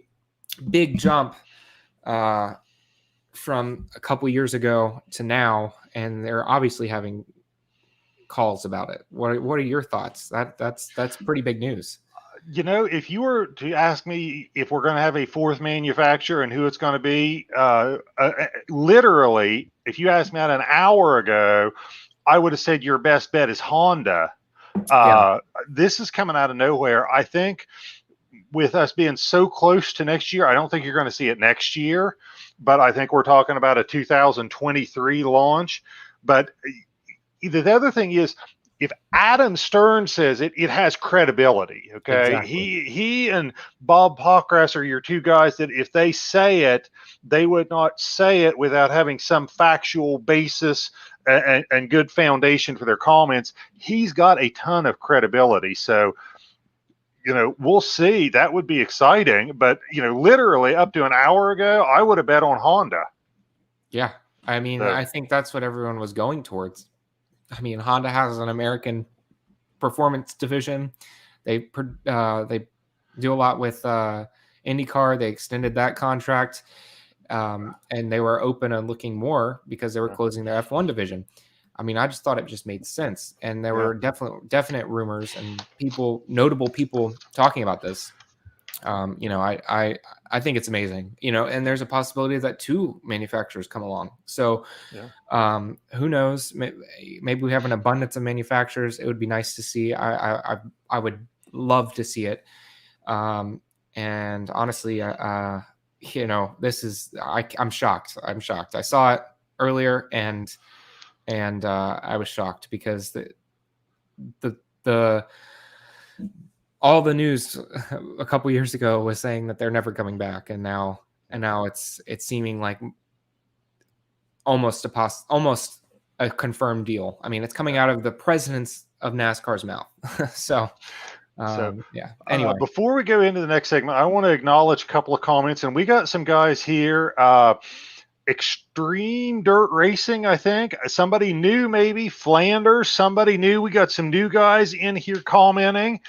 big jump from a couple years ago to now, and they're obviously having calls about it. What are your thoughts? That's pretty big news. If you were to ask me if we're going to have a fourth manufacturer and who it's going to be, literally, if you asked me that an hour ago, I would have said your best bet is Honda. This is coming out of nowhere. I think with us being so close to next year, I don't think you're going to see it next year, but I think we're talking about a 2023 launch. But the other thing is, if Adam Stern says it, it has credibility. Okay. Exactly. He and Bob Pockras are your two guys that if they say it, they would not say it without having some factual basis and good foundation for their comments. He's got a ton of credibility. So, we'll see. That would be exciting. But, literally up to an hour ago, I would have bet on Honda. Yeah. I mean, I think that's what everyone was going towards. I mean, Honda has an American performance division. They do a lot with IndyCar. They extended that contract, and they were open and looking more because they were closing their F1 division. I mean, I just thought it just made sense, and there were definite rumors and notable people talking about this. I think it's amazing, and there's a possibility that two manufacturers come along. So, who knows? Maybe we have an abundance of manufacturers. It would be nice to see. I would love to see it. And honestly, this is I'm shocked. I saw it earlier, and I was shocked because the all the news a couple years ago was saying that they're never coming back, and now it's seeming like almost a confirmed deal. I mean, it's coming out of the president's of NASCAR's mouth. So Yeah. Anyway, before we go into the next segment, I want to acknowledge a couple of comments, and we got some guys here. Extreme Dirt Racing, I think. Somebody new, maybe. Flanders, somebody new. We got some new guys in here commenting.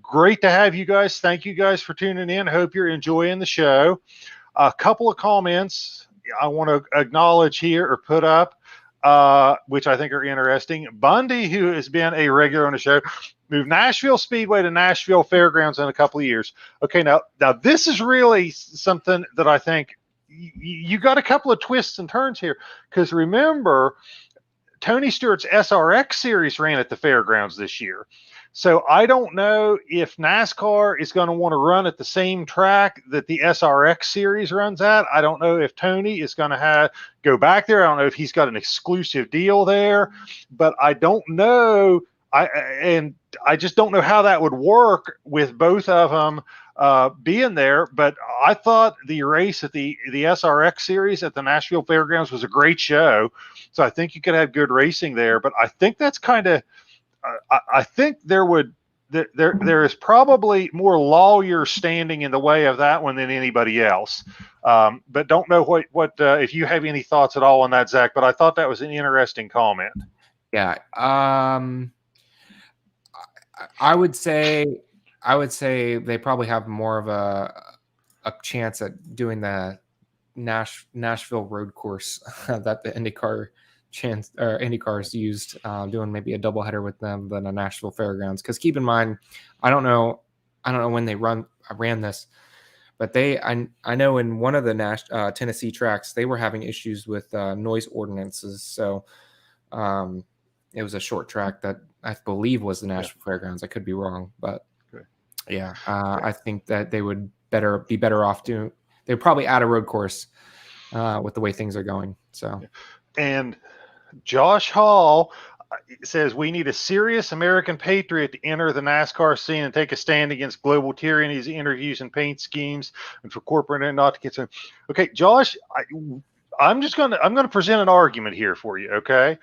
Great to have you guys. Thank you guys for tuning in. Hope you're enjoying the show. A couple of comments I want to acknowledge here or put up, which I think are interesting. Bundy, who has been a regular on the show, moved Nashville Speedway to Nashville Fairgrounds in a couple of years. Okay, now this is really something that I think you got a couple of twists and turns here, because remember, Tony Stewart's SRX series ran at the fairgrounds this year. So I don't know if NASCAR is going to want to run at the same track that the SRX series runs at. I don't know if Tony is going to go back there. I don't know if he's got an exclusive deal there, but I don't know. I just don't know how that would work with both of them being there. But I thought the race at the SRX series at the Nashville Fairgrounds was a great show. So I think you could have good racing there. But I think that's kind of, I think there is probably more lawyers standing in the way of that one than anybody else. But don't know what if you have any thoughts at all on that, Zach. But I thought that was an interesting comment. Yeah. I would say they probably have more of a chance at doing the Nashville road course that the IndyCars used, doing maybe a doubleheader with them than a Nashville Fairgrounds. Because keep in mind, I don't know when they ran this, but I know in one of the Tennessee tracks they were having issues with noise ordinances. So it was a short track that I believe was the Nashville Fairgrounds. I could be wrong, but yeah, I think that they would be better off doing. They'd probably add a road course with the way things are going. So, and Josh Hall says we need a serious American patriot to enter the NASCAR scene and take a stand against global tyrannies, interviews, and paint schemes, and for corporate and not to get some. Okay, Josh, I'm going to present an argument here for you. Okay.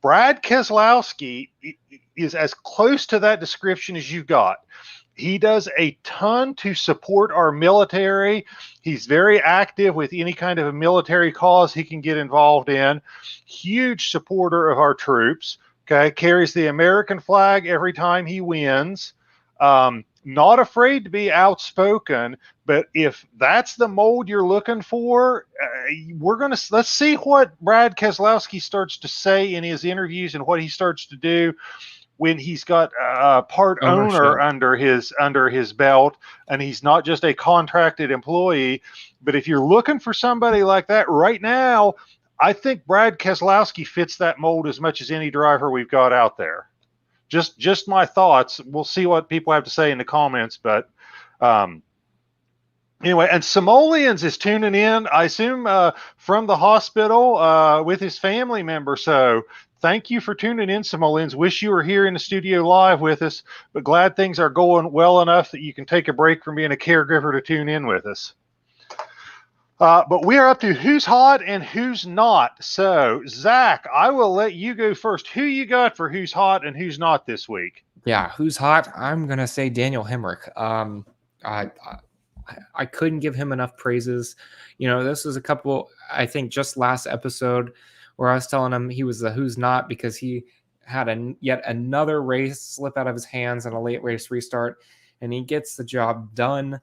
Brad Keselowski is as close to that description as you've got. He does a ton to support our military. He's very active with any kind of a military cause he can get involved in. Huge supporter of our troops. Okay, carries the American flag every time he wins. Not afraid to be outspoken, but if that's the mold you're looking for, let's see what Brad Keselowski starts to say in his interviews and what he starts to do when he's got a part owner under his belt, and he's not just a contracted employee. But if you're looking for somebody like that right now, I think Brad Keselowski fits that mold as much as any driver we've got out there. Just my thoughts. We'll see what people have to say in the comments. But anyway, and Simoleons is tuning in, I assume, from the hospital with his family member. So thank you for tuning in, Simoleons. Wish you were here in the studio live with us, but glad things are going well enough that you can take a break from being a caregiver to tune in with us. But we are up to who's hot and who's not. So, Zach, I will let you go first. Who you got for who's hot and who's not this week? Yeah, who's hot? I'm going to say Daniel Hemrick. I couldn't give him enough praises. You know, this was I think just last episode where I was telling him he was the who's not because he had yet another race slip out of his hands and a late race restart, and he gets the job done.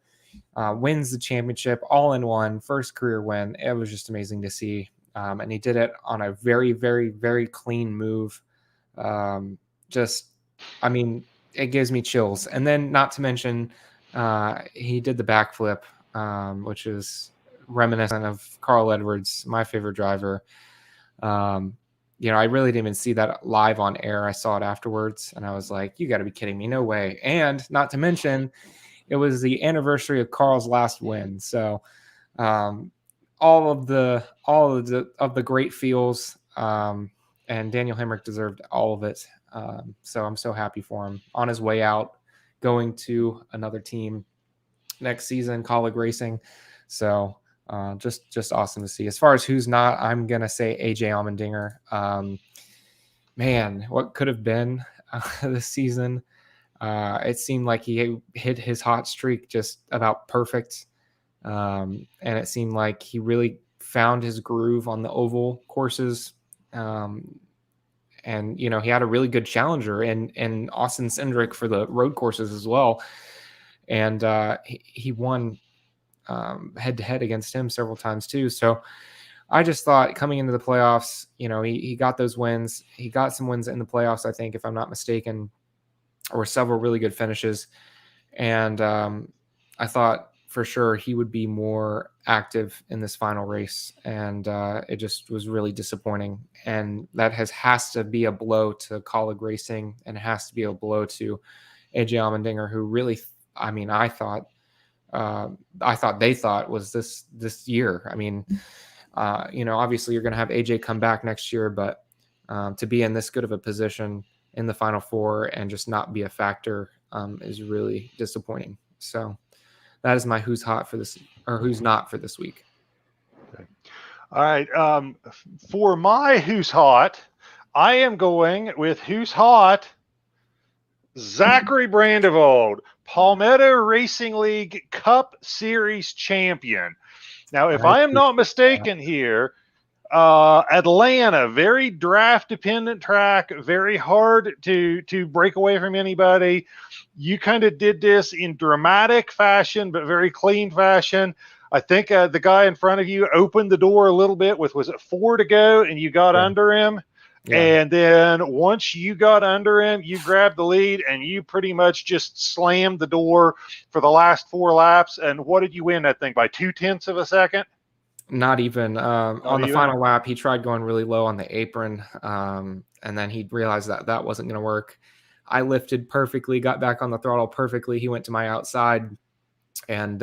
Wins the championship all in one, first career win. It was just amazing to see. And he did it on a very, very, very clean move. It gives me chills. And then not to mention, he did the backflip, which is reminiscent of Carl Edwards, my favorite driver. I really didn't even see that live on air. I saw it afterwards and I was like, you got to be kidding me. No way. And not to mention, it was the anniversary of Carl's last win. So all of the great feels, and Daniel Hemrick deserved all of it. So I'm so happy for him on his way out, going to another team next season, Colleague Racing. So just awesome to see. As far as who's not, I'm going to say AJ Almandinger. Man, what could have been this season. It seemed like he hit his hot streak just about perfect. And it seemed like he really found his groove on the oval courses. And, he had a really good challenger in Austin Cendrick for the road courses as well. And he won head-to-head against him several times too. So I just thought coming into the playoffs, he got those wins. He got some wins in the playoffs, I think, if I'm not mistaken, or several really good finishes. And I thought for sure he would be more active in this final race. And it just was really disappointing. And that has to be a blow to Colleague Racing, and it has to be a blow to AJ Almandinger, who really, I thought they thought was this year. Obviously you're going to have AJ come back next year, but to be in this good of a position in the Final Four and just not be a factor is really disappointing. So that is my who's hot for this, or who's not for this week. Okay. All right. For my who's hot, I am going with who's hot, Zachary Brandevold, Palmetto Racing League Cup Series champion. Now, if I am not mistaken here, Atlanta, very draft dependent track, very hard to break away from anybody. You kind of did this in dramatic fashion, but very clean fashion. I think the guy in front of you opened the door a little bit with, was it 4 to go, and you got under him. Yeah. And then once you got under him, you grabbed the lead and you pretty much just slammed the door for the last 4 laps. And what did you win that thing by 0.2 of a second? Not even. On the final lap, he tried going really low on the apron, and then he realized that wasn't going to work. I lifted perfectly, got back on the throttle perfectly. He went to my outside and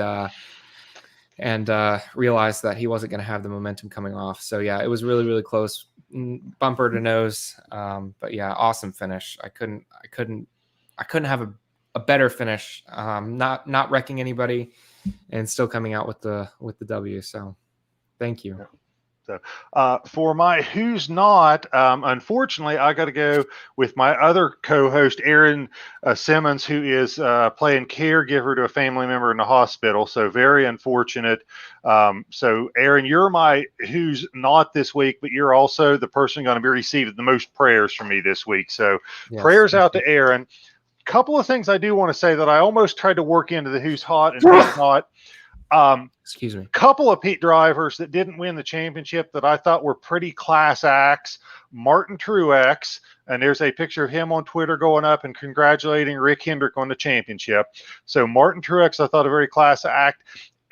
realized that he wasn't going to have the momentum coming off. So yeah, it was really, really close, bumper to nose. But yeah, awesome finish. I couldn't have a better finish. Not wrecking anybody and still coming out with the W. So thank you. So for my who's not, unfortunately, I got to go with my other co-host, Aaron Simmons, who is playing caregiver to a family member in the hospital. So very unfortunate. So Aaron, you're my who's not this week, but you're also the person going to be receiving the most prayers from me this week. So yes, prayers out to Aaron. Couple of things I do want to say that I almost tried to work into the who's hot and who's not. Excuse me. Couple of Pete drivers that didn't win the championship that I thought were pretty class acts. Martin Truex, and there's a picture of him on Twitter going up and congratulating Rick Hendrick on the championship. So Martin Truex, I thought a very class act.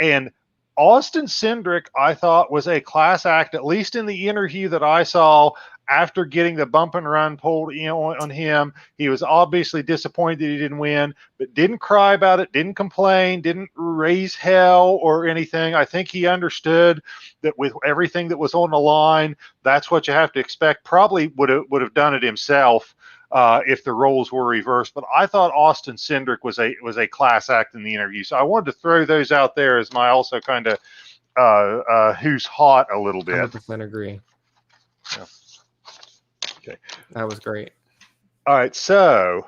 And Austin Cendrick, I thought was a class act, at least in the interview that I saw after getting the bump and run pulled on him. He was obviously disappointed that he didn't win, but didn't cry about it, didn't complain, didn't raise hell or anything. I think he understood that with everything that was on the line, that's what you have to expect. Probably would have done it himself if the roles were reversed. But I thought Austin Cendrick was a class act in the interview. So I wanted to throw those out there as my also kind of who's hot a little bit. 100% agree. Yeah. Okay. That was great. All right, so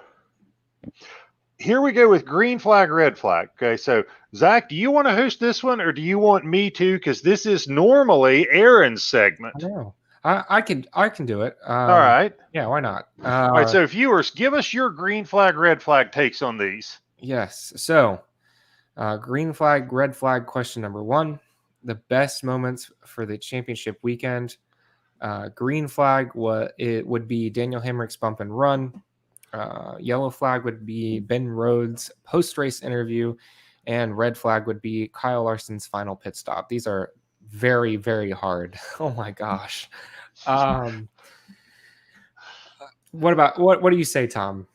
here we go with green flag, red flag. Okay, so Zach, do you want to host this one or do you want me to? Because this is normally Aaron's segment. I know. I can do it. All right. Yeah, why not? All right, so viewers, give us your green flag, red flag takes on these. Yes. So green flag, red flag, question number 1. The best moments for the championship weekend. Green flag, it would be Daniel Hemrick's bump and run. Yellow flag would be Ben Rhodes' post-race interview, and red flag would be Kyle Larson's final pit stop. These are very, very hard. Oh my gosh. What do you say, Tom?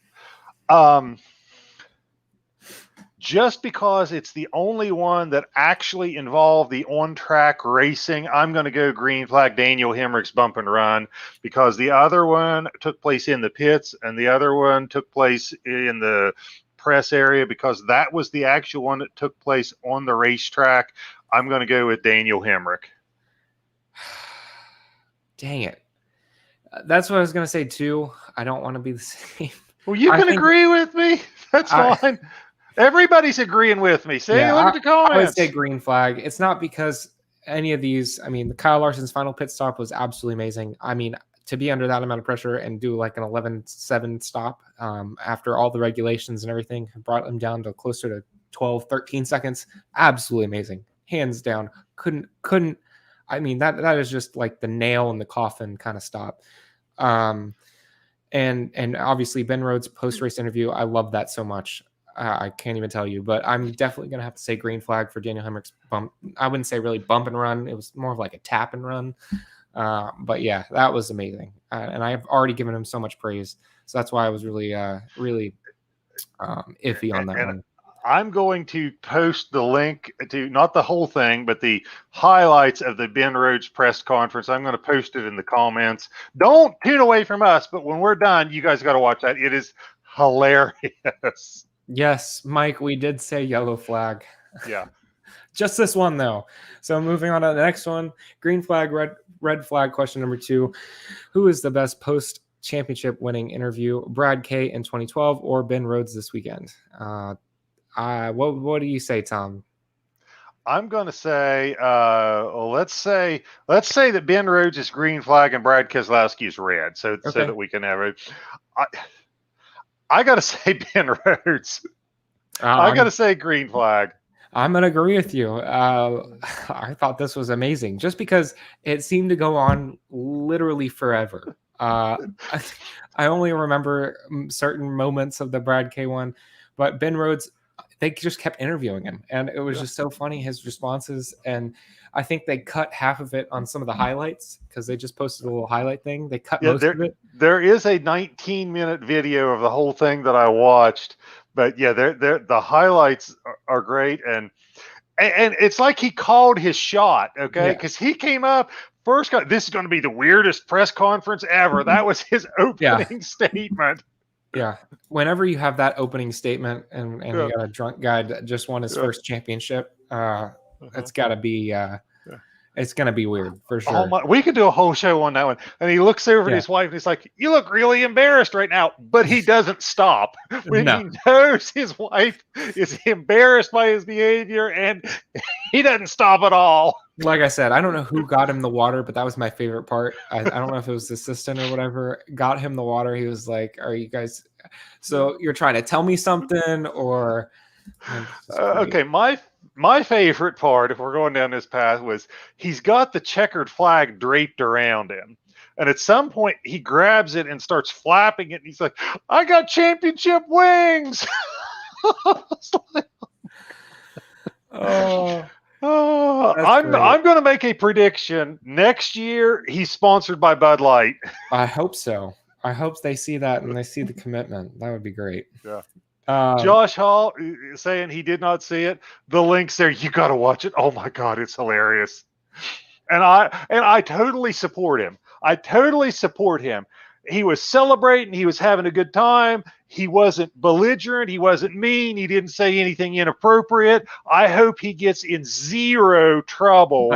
Just because it's the only one that actually involved the on-track racing, I'm going to go green flag Daniel Hemrick's bump and run, because the other one took place in the pits and the other one took place in the press area, because that was the actual one that took place on the racetrack. I'm going to go with Daniel Hemrick. Dang it. That's what I was going to say too. I don't want to be the same. Well, you can agree with me. That's fine. Everybody's agreeing with me. See, look at the comments. I would say green flag. It's not because any of these. I mean, Kyle Larson's final pit stop was absolutely amazing. I mean, to be under that amount of pressure and do like an 11-7 stop after all the regulations and everything brought him down to closer to 12, 13 seconds. Absolutely amazing. Hands down. Couldn't. I mean, that is just like the nail in the coffin kind of stop. And obviously Ben Rhodes' post-race interview, I love that so much. I can't even tell you, but I'm definitely going to have to say green flag for Daniel Hemrick's bump. I wouldn't say really bump and run. It was more of like a tap and run. But yeah, that was amazing. And I've already given him so much praise. So that's why I was really iffy on that one. I'm going to post the link to not the whole thing, but the highlights of the Ben Rhodes press conference. I'm going to post it in the comments. Don't tune away from us, but when we're done, you guys got to watch that. It is hilarious. Yes, Mike, we did say yellow flag. Yeah. Just this one, though. So moving on to the next one, green flag, red flag, question number 2. Who is the best post-championship winning interview, Brad K in 2012 or Ben Rhodes this weekend? What do you say, Tom? I'm going to say, let's say that Ben Rhodes is green flag and Brad Keselowski is red, so that we can have it. I got to say Ben Rhodes. I got to say green flag. I'm going to agree with you. I thought this was amazing just because it seemed to go on literally forever. I only remember certain moments of the Brad K one, but Ben Rhodes, they just kept interviewing him, and it was just so funny, his responses. And I think they cut half of it on some of the highlights because they just posted a little highlight thing. They cut most of it. There is a 19-minute video of the whole thing that I watched, but yeah, the highlights are great, and it's like he called his shot, okay? Because he came up first. This is going to be the weirdest press conference ever. That was his opening statement. Yeah. Whenever you have that opening statement and you got a drunk guy that just won his first championship, it's got to be it's going to be weird for sure. We could do a whole show on that one. And he looks over at his wife and he's like, "You look really embarrassed right now." But he doesn't stop. When he knows his wife is embarrassed by his behavior, and he doesn't stop at all. Like I said, I don't know who got him the water, but that was my favorite part. I don't know if it was the assistant or whatever got him the water. He was like, "Are you guys? So you're trying to tell me something?" Or okay, my favorite part, if we're going down this path, was he's got the checkered flag draped around him, and at some point he grabs it and starts flapping it, and he's like, "I got championship wings." I'm going to make a prediction. Next year, he's sponsored by Bud Light. I hope so. I hope they see that and they see the commitment. That would be great. Yeah. Josh Hall saying he did not see it. The link's there. You got to watch it. Oh my God, it's hilarious. And I totally support him. He was celebrating. He was having a good time. He wasn't belligerent. He wasn't mean. He didn't say anything inappropriate. I hope he gets in zero trouble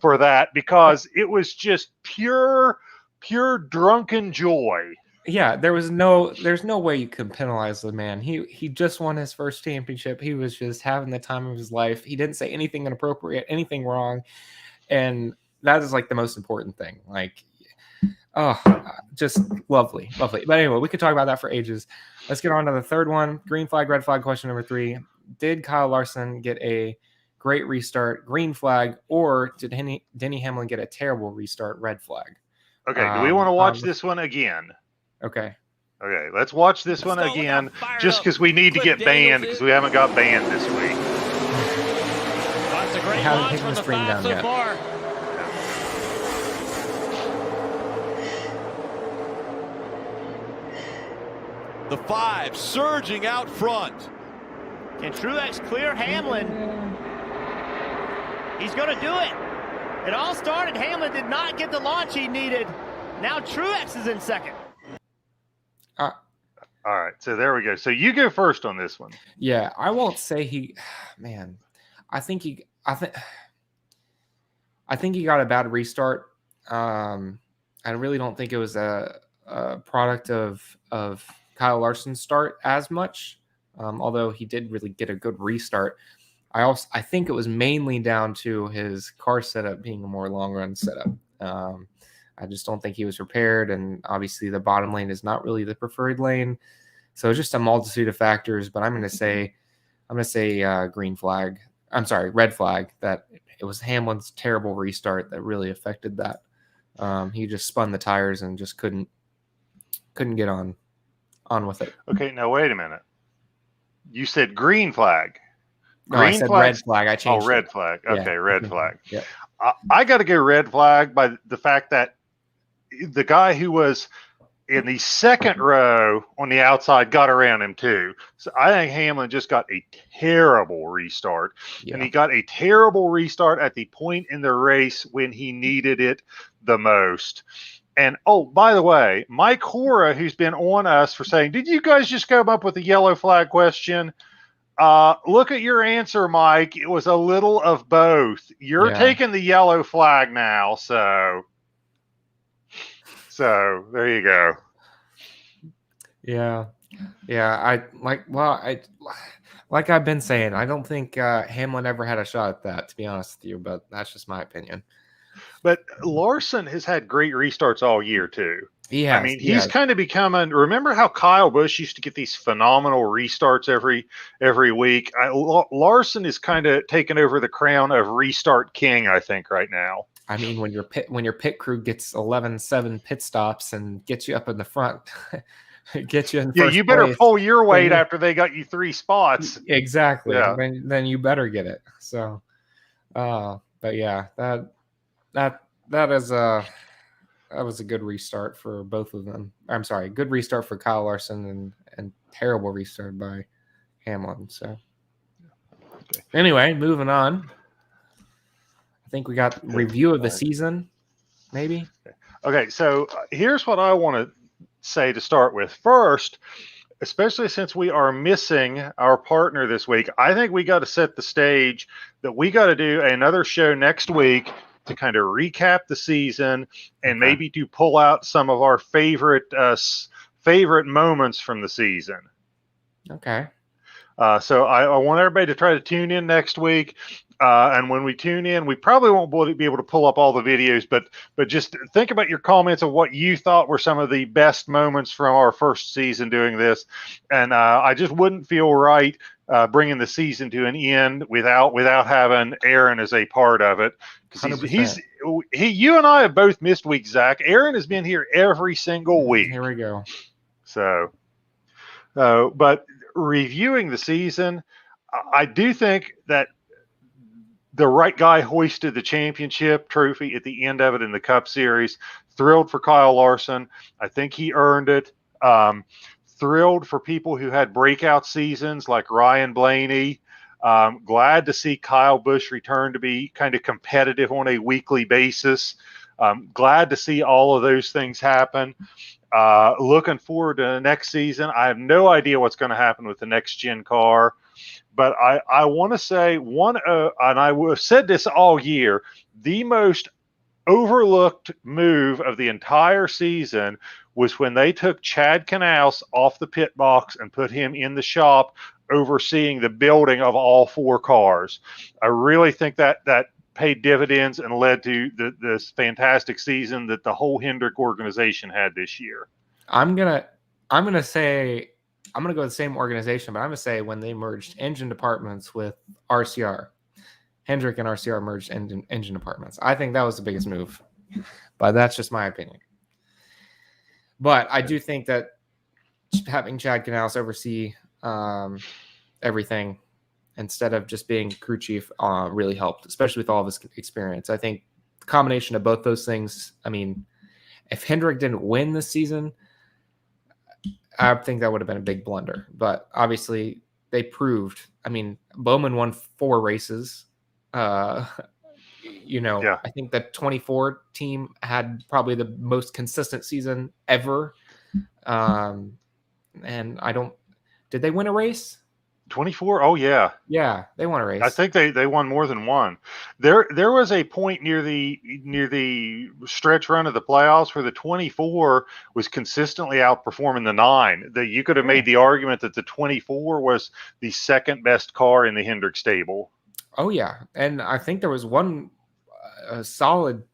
for that, because it was just pure drunken joy. Yeah, there's no way you can penalize the man. He just won his first championship. He was just having the time of his life. He didn't say anything inappropriate, anything wrong. And that is like the most important thing. Like, oh, just lovely. But anyway, we could talk about that for ages. Let's get on to the third one. Green flag, red flag, question number 3. Did Kyle Larson get a great restart, green flag, or did Denny Hamlin get a terrible restart, red flag? Okay, do we want to watch this one again? Okay, let's watch this one again, just because we need to get banned, because we haven't got banned this week. That's a great haven't launch taken from the screen down so yet. far. The 5 surging out front. Can Truex clear Hamlin? He's going to do it. It all started. Hamlin did not get the launch he needed. Now Truex is in second. All right, so there we go. So you go first on this one. Yeah, I won't say man. I think he got a bad restart. I really don't think it was a product of Kyle Larson's start as much. although he did really get a good restart. I think it was mainly down to his car setup being a more long run setup. I just don't think he was prepared, and obviously the bottom lane is not really the preferred lane. So just a multitude of factors, but I'm going to say green flag. I'm sorry, red flag. That it was Hamlin's terrible restart that really affected that. He just spun the tires and just couldn't get on with it. Okay, now wait a minute. You said green flag. No, I said red flag. I changed. Oh, red it. flag. Okay, Yeah. red flag. Yeah. I got to go red flag by the fact that the guy who was in the second row on the outside got around him too. So I think Hamlin just got a terrible restart. Yeah. And he got a terrible restart at the point in the race when he needed it the most. And, oh, by the way, Mike Hora, who's been on us for saying, did you guys just come up with a yellow flag question? Look at your answer, Mike. It was a little of both. You're taking the yellow flag now, so there you go. Yeah. Like I've been saying, I don't think Hamlin ever had a shot at that, to be honest with you, but that's just my opinion. But Larson has had great restarts all year too. Yeah, I mean, he's kind of becoming. Remember how Kyle Busch used to get these phenomenal restarts every week? Larson is kind of taking over the crown of restart king, I think, right now. I mean, when your pit crew gets 11-7 pit stops and gets you up in the front, get you in first you better place, pull your weight after they got you 3 spots. Exactly. Yeah. Then you better get it. So, but yeah, that was a good restart for both of them. I'm sorry, good restart for Kyle Larson and terrible restart by Hamlin. So anyway, moving on. I think we got review of the season, maybe. Okay, so here's what I want to say to start with. First, especially since we are missing our partner this week, I think we got to set the stage that we got to do another show next week to kind of recap the season and maybe to pull out some of our favorite moments from the season. Okay. So I want everybody to try to tune in next week. And when we tune in, we probably won't be able to pull up all the videos, but just think about your comments of what you thought were some of the best moments from our first season doing this. And I just wouldn't feel right bringing the season to an end without having Aaron as a part of it. Because you and I have both missed weeks, Zach. Aaron has been here every single week. Here we go. So, but reviewing the season, I do think that the right guy hoisted the championship trophy at the end of it in the Cup Series. Thrilled for Kyle Larson. I think he earned it. Thrilled for people who had breakout seasons like Ryan Blaney. Glad to see Kyle Busch return to be kind of competitive on a weekly basis. Glad to see all of those things happen. Looking forward to the next season. I have no idea what's going to happen with the next gen car. But I want to say and I have said this all year, the most overlooked move of the entire season was when they took Chad Knaus off the pit box and put him in the shop overseeing the building of all 4 cars. I really think that paid dividends and led to this fantastic season that the whole Hendrick organization had this year. I'm gonna say I'm going to go with the same organization, but I'm going to say when they merged engine departments with RCR, Hendrick and RCR merged engine departments. I think that was the biggest move, but that's just my opinion. But I do think that having Chad Knaus oversee everything instead of just being crew chief really helped, especially with all of his experience. I think the combination of both those things, I mean, if Hendrick didn't win this season, I think that would have been a big blunder, but obviously they proved. I mean, Bowman won 4 races. I think the 24 team had probably the most consistent season ever. And did they win a race? 24? Oh, yeah. Yeah, they won a race. I think they won more than one. There was a point near the stretch run of the playoffs where the 24 was consistently outperforming the 9. That you could have made the argument that the 24 was the second best car in the Hendrick stable. Oh yeah, and I think there was one solid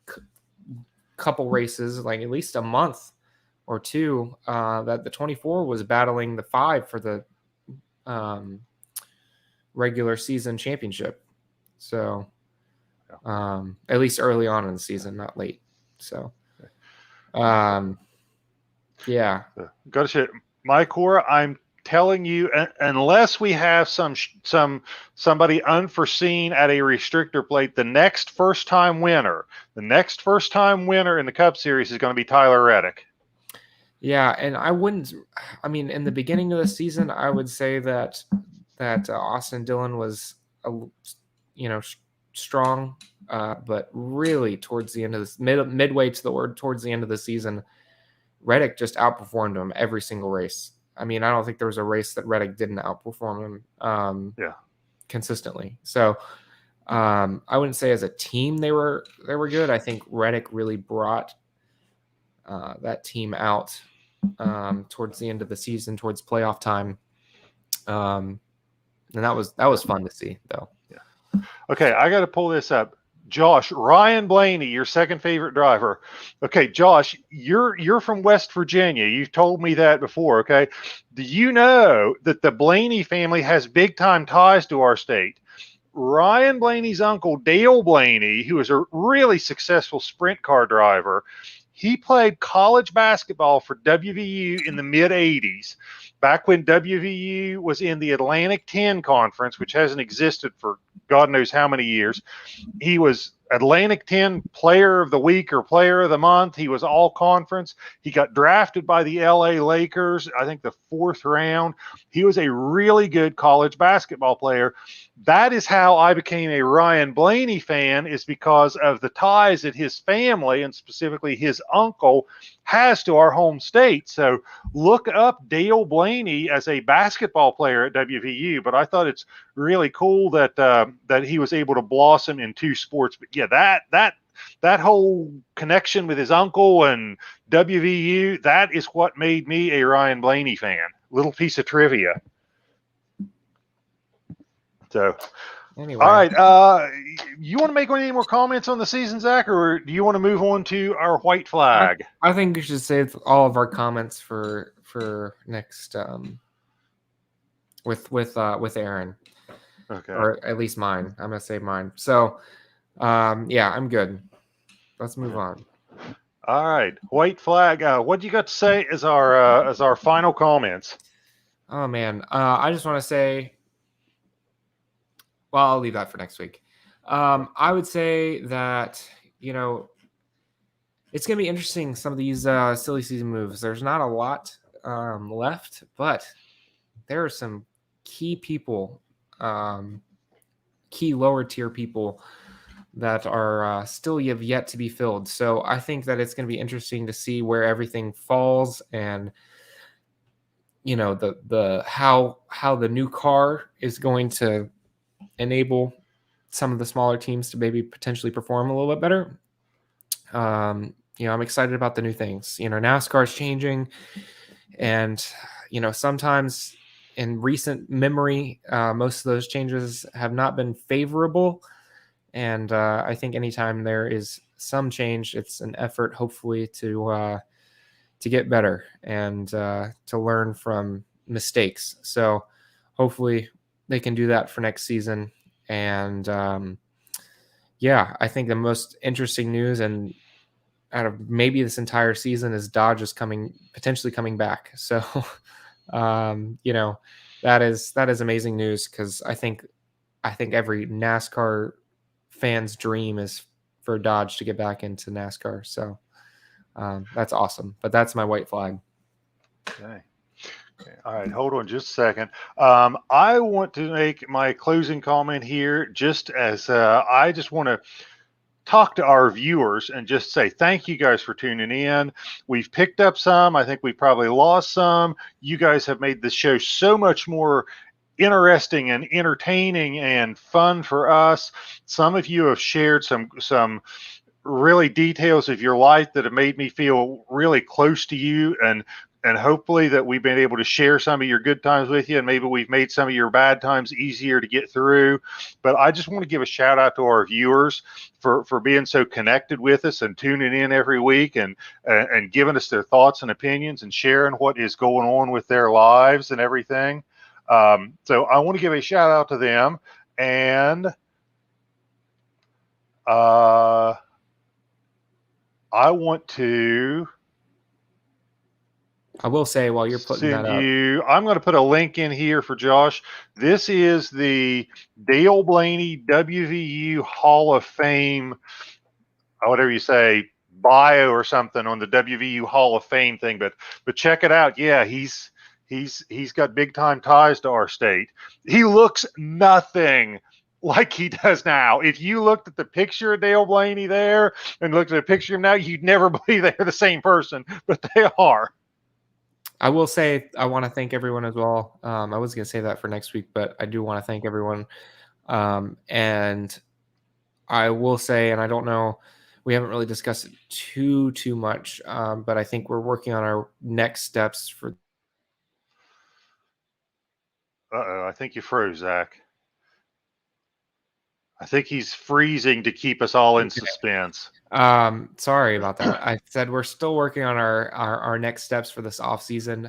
couple races, like at least a month or two, that the 24 was battling the 5 for the regular season championship. So at least early on in the season, not late. So yeah. Got to say, my core, I'm telling you, unless we have somebody unforeseen at a restrictor plate, the next first time winner in the Cup Series is going to be Tyler Reddick. Yeah, and in the beginning of the season, I would say that Austin Dillon was strong, but really towards the end of this midway towards the end of the season, Reddick just outperformed him every single race. I mean, I don't think there was a race that Reddick didn't outperform him consistently. So I wouldn't say as a team they were good. I think Reddick really brought that team out towards the end of the season, towards playoff time. And that was fun to see, though. Yeah. Okay, I got to pull this up. Josh, Ryan Blaney, your second favorite driver. Okay, Josh, you're from West Virginia. You've told me that before, okay? Do you know that the Blaney family has big-time ties to our state? Ryan Blaney's uncle, Dale Blaney, who was a really successful sprint car driver, he played college basketball for WVU in the mid-'80s, back when WVU was in the Atlantic 10 Conference, which hasn't existed for God knows how many years. He was Atlantic 10 Player of the Week or Player of the Month. He was all conference. He got drafted by the LA Lakers, I think the 4th round. He was a really good college basketball player. That is how I became a Ryan Blaney fan, is because of the ties that his family, and specifically his uncle, has to our home state. So look up Dale Blaney as a basketball player at WVU. But I thought it's really cool that that he was able to blossom in 2 sports. But yeah, that whole connection with his uncle and WVU, that is what made me a Ryan Blaney fan. Little piece of trivia. So, anyway. All right. You want to make any more comments on the season, Zach, or do you want to move on to our white flag? I think we should save all of our comments for next with Aaron. Okay. Or at least mine. I'm gonna save mine. So, yeah, I'm good. Let's move on. All right, white flag. What do you got to say as our final comments? Oh man, I just want to say. Well, I'll leave that for next week. I would say that, it's going to be interesting, some of these silly season moves. There's not a lot left, but there are some key people, key lower tier people that are still have yet to be filled. So I think that it's going to be interesting to see where everything falls, and the how the new car is going to enable some of the smaller teams to maybe potentially perform a little bit better. I'm excited about the new things. NASCAR is changing, and sometimes in recent memory, most of those changes have not been favorable. And I think anytime there is some change, it's an effort, hopefully, to get better and to learn from mistakes. So hopefully they can do that for next season. And I think the most interesting news, and out of maybe this entire season, is Dodge is potentially coming back. So that is amazing news, because I think every NASCAR fan's dream is for Dodge to get back into NASCAR. So that's awesome. But that's my white flag. Okay. All right, hold on just a second. I want to make my closing comment here, just as I just want to talk to our viewers and just say thank you guys for tuning in. We've picked up some. I think we probably lost some. You guys have made the show so much more interesting and entertaining and fun for us. Some of you have shared some really details of your life that have made me feel really close to you, and hopefully that we've been able to share some of your good times with you, and maybe we've made some of your bad times easier to get through. But I just want to give a shout out to our viewers for being so connected with us and tuning in every week and giving us their thoughts and opinions and sharing what is going on with their lives and everything. So I want to give a shout out to them, and I want to. I will say while you're putting that up, I'm going to put a link in here for Josh. This is the Dale Blaney WVU Hall of Fame, whatever you say, bio or something on the WVU Hall of Fame thing. But check it out. Yeah, he's got big time ties to our state. He looks nothing like he does now. If you looked at the picture of Dale Blaney there and looked at a picture of him now, you'd never believe they're the same person, but they are. I will say I want to thank everyone as well. I was going to say that for next week, but I do want to thank everyone. And I will say, and I don't know, we haven't really discussed it too much, but I think we're working on our next steps for. Uh-oh, I think you froze, Zach. I think he's freezing to keep us all in suspense. Sorry about that. I said we're still working on our next steps for this off season.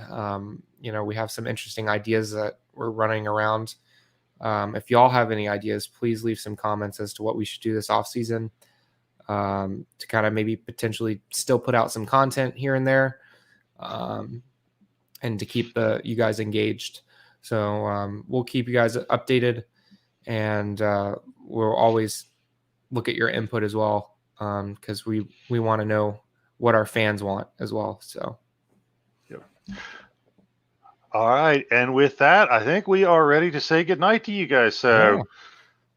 We have some interesting ideas that we're running around. If y'all have any ideas, please leave some comments as to what we should do this off season, to kind of maybe potentially still put out some content here and there, and to keep you guys engaged. So we'll keep you guys updated, and we'll always look at your input as well. Because we want to know what our fans want as well. So, yep. All right, and with that, I think we are ready to say goodnight to you guys. So, yeah.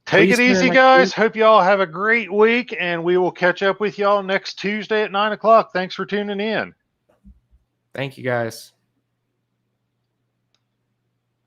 Take Please it easy, next guys. week. Hope you all have a great week, and we will catch up with y'all next Tuesday at 9 o'clock. Thanks for tuning in. Thank you, guys.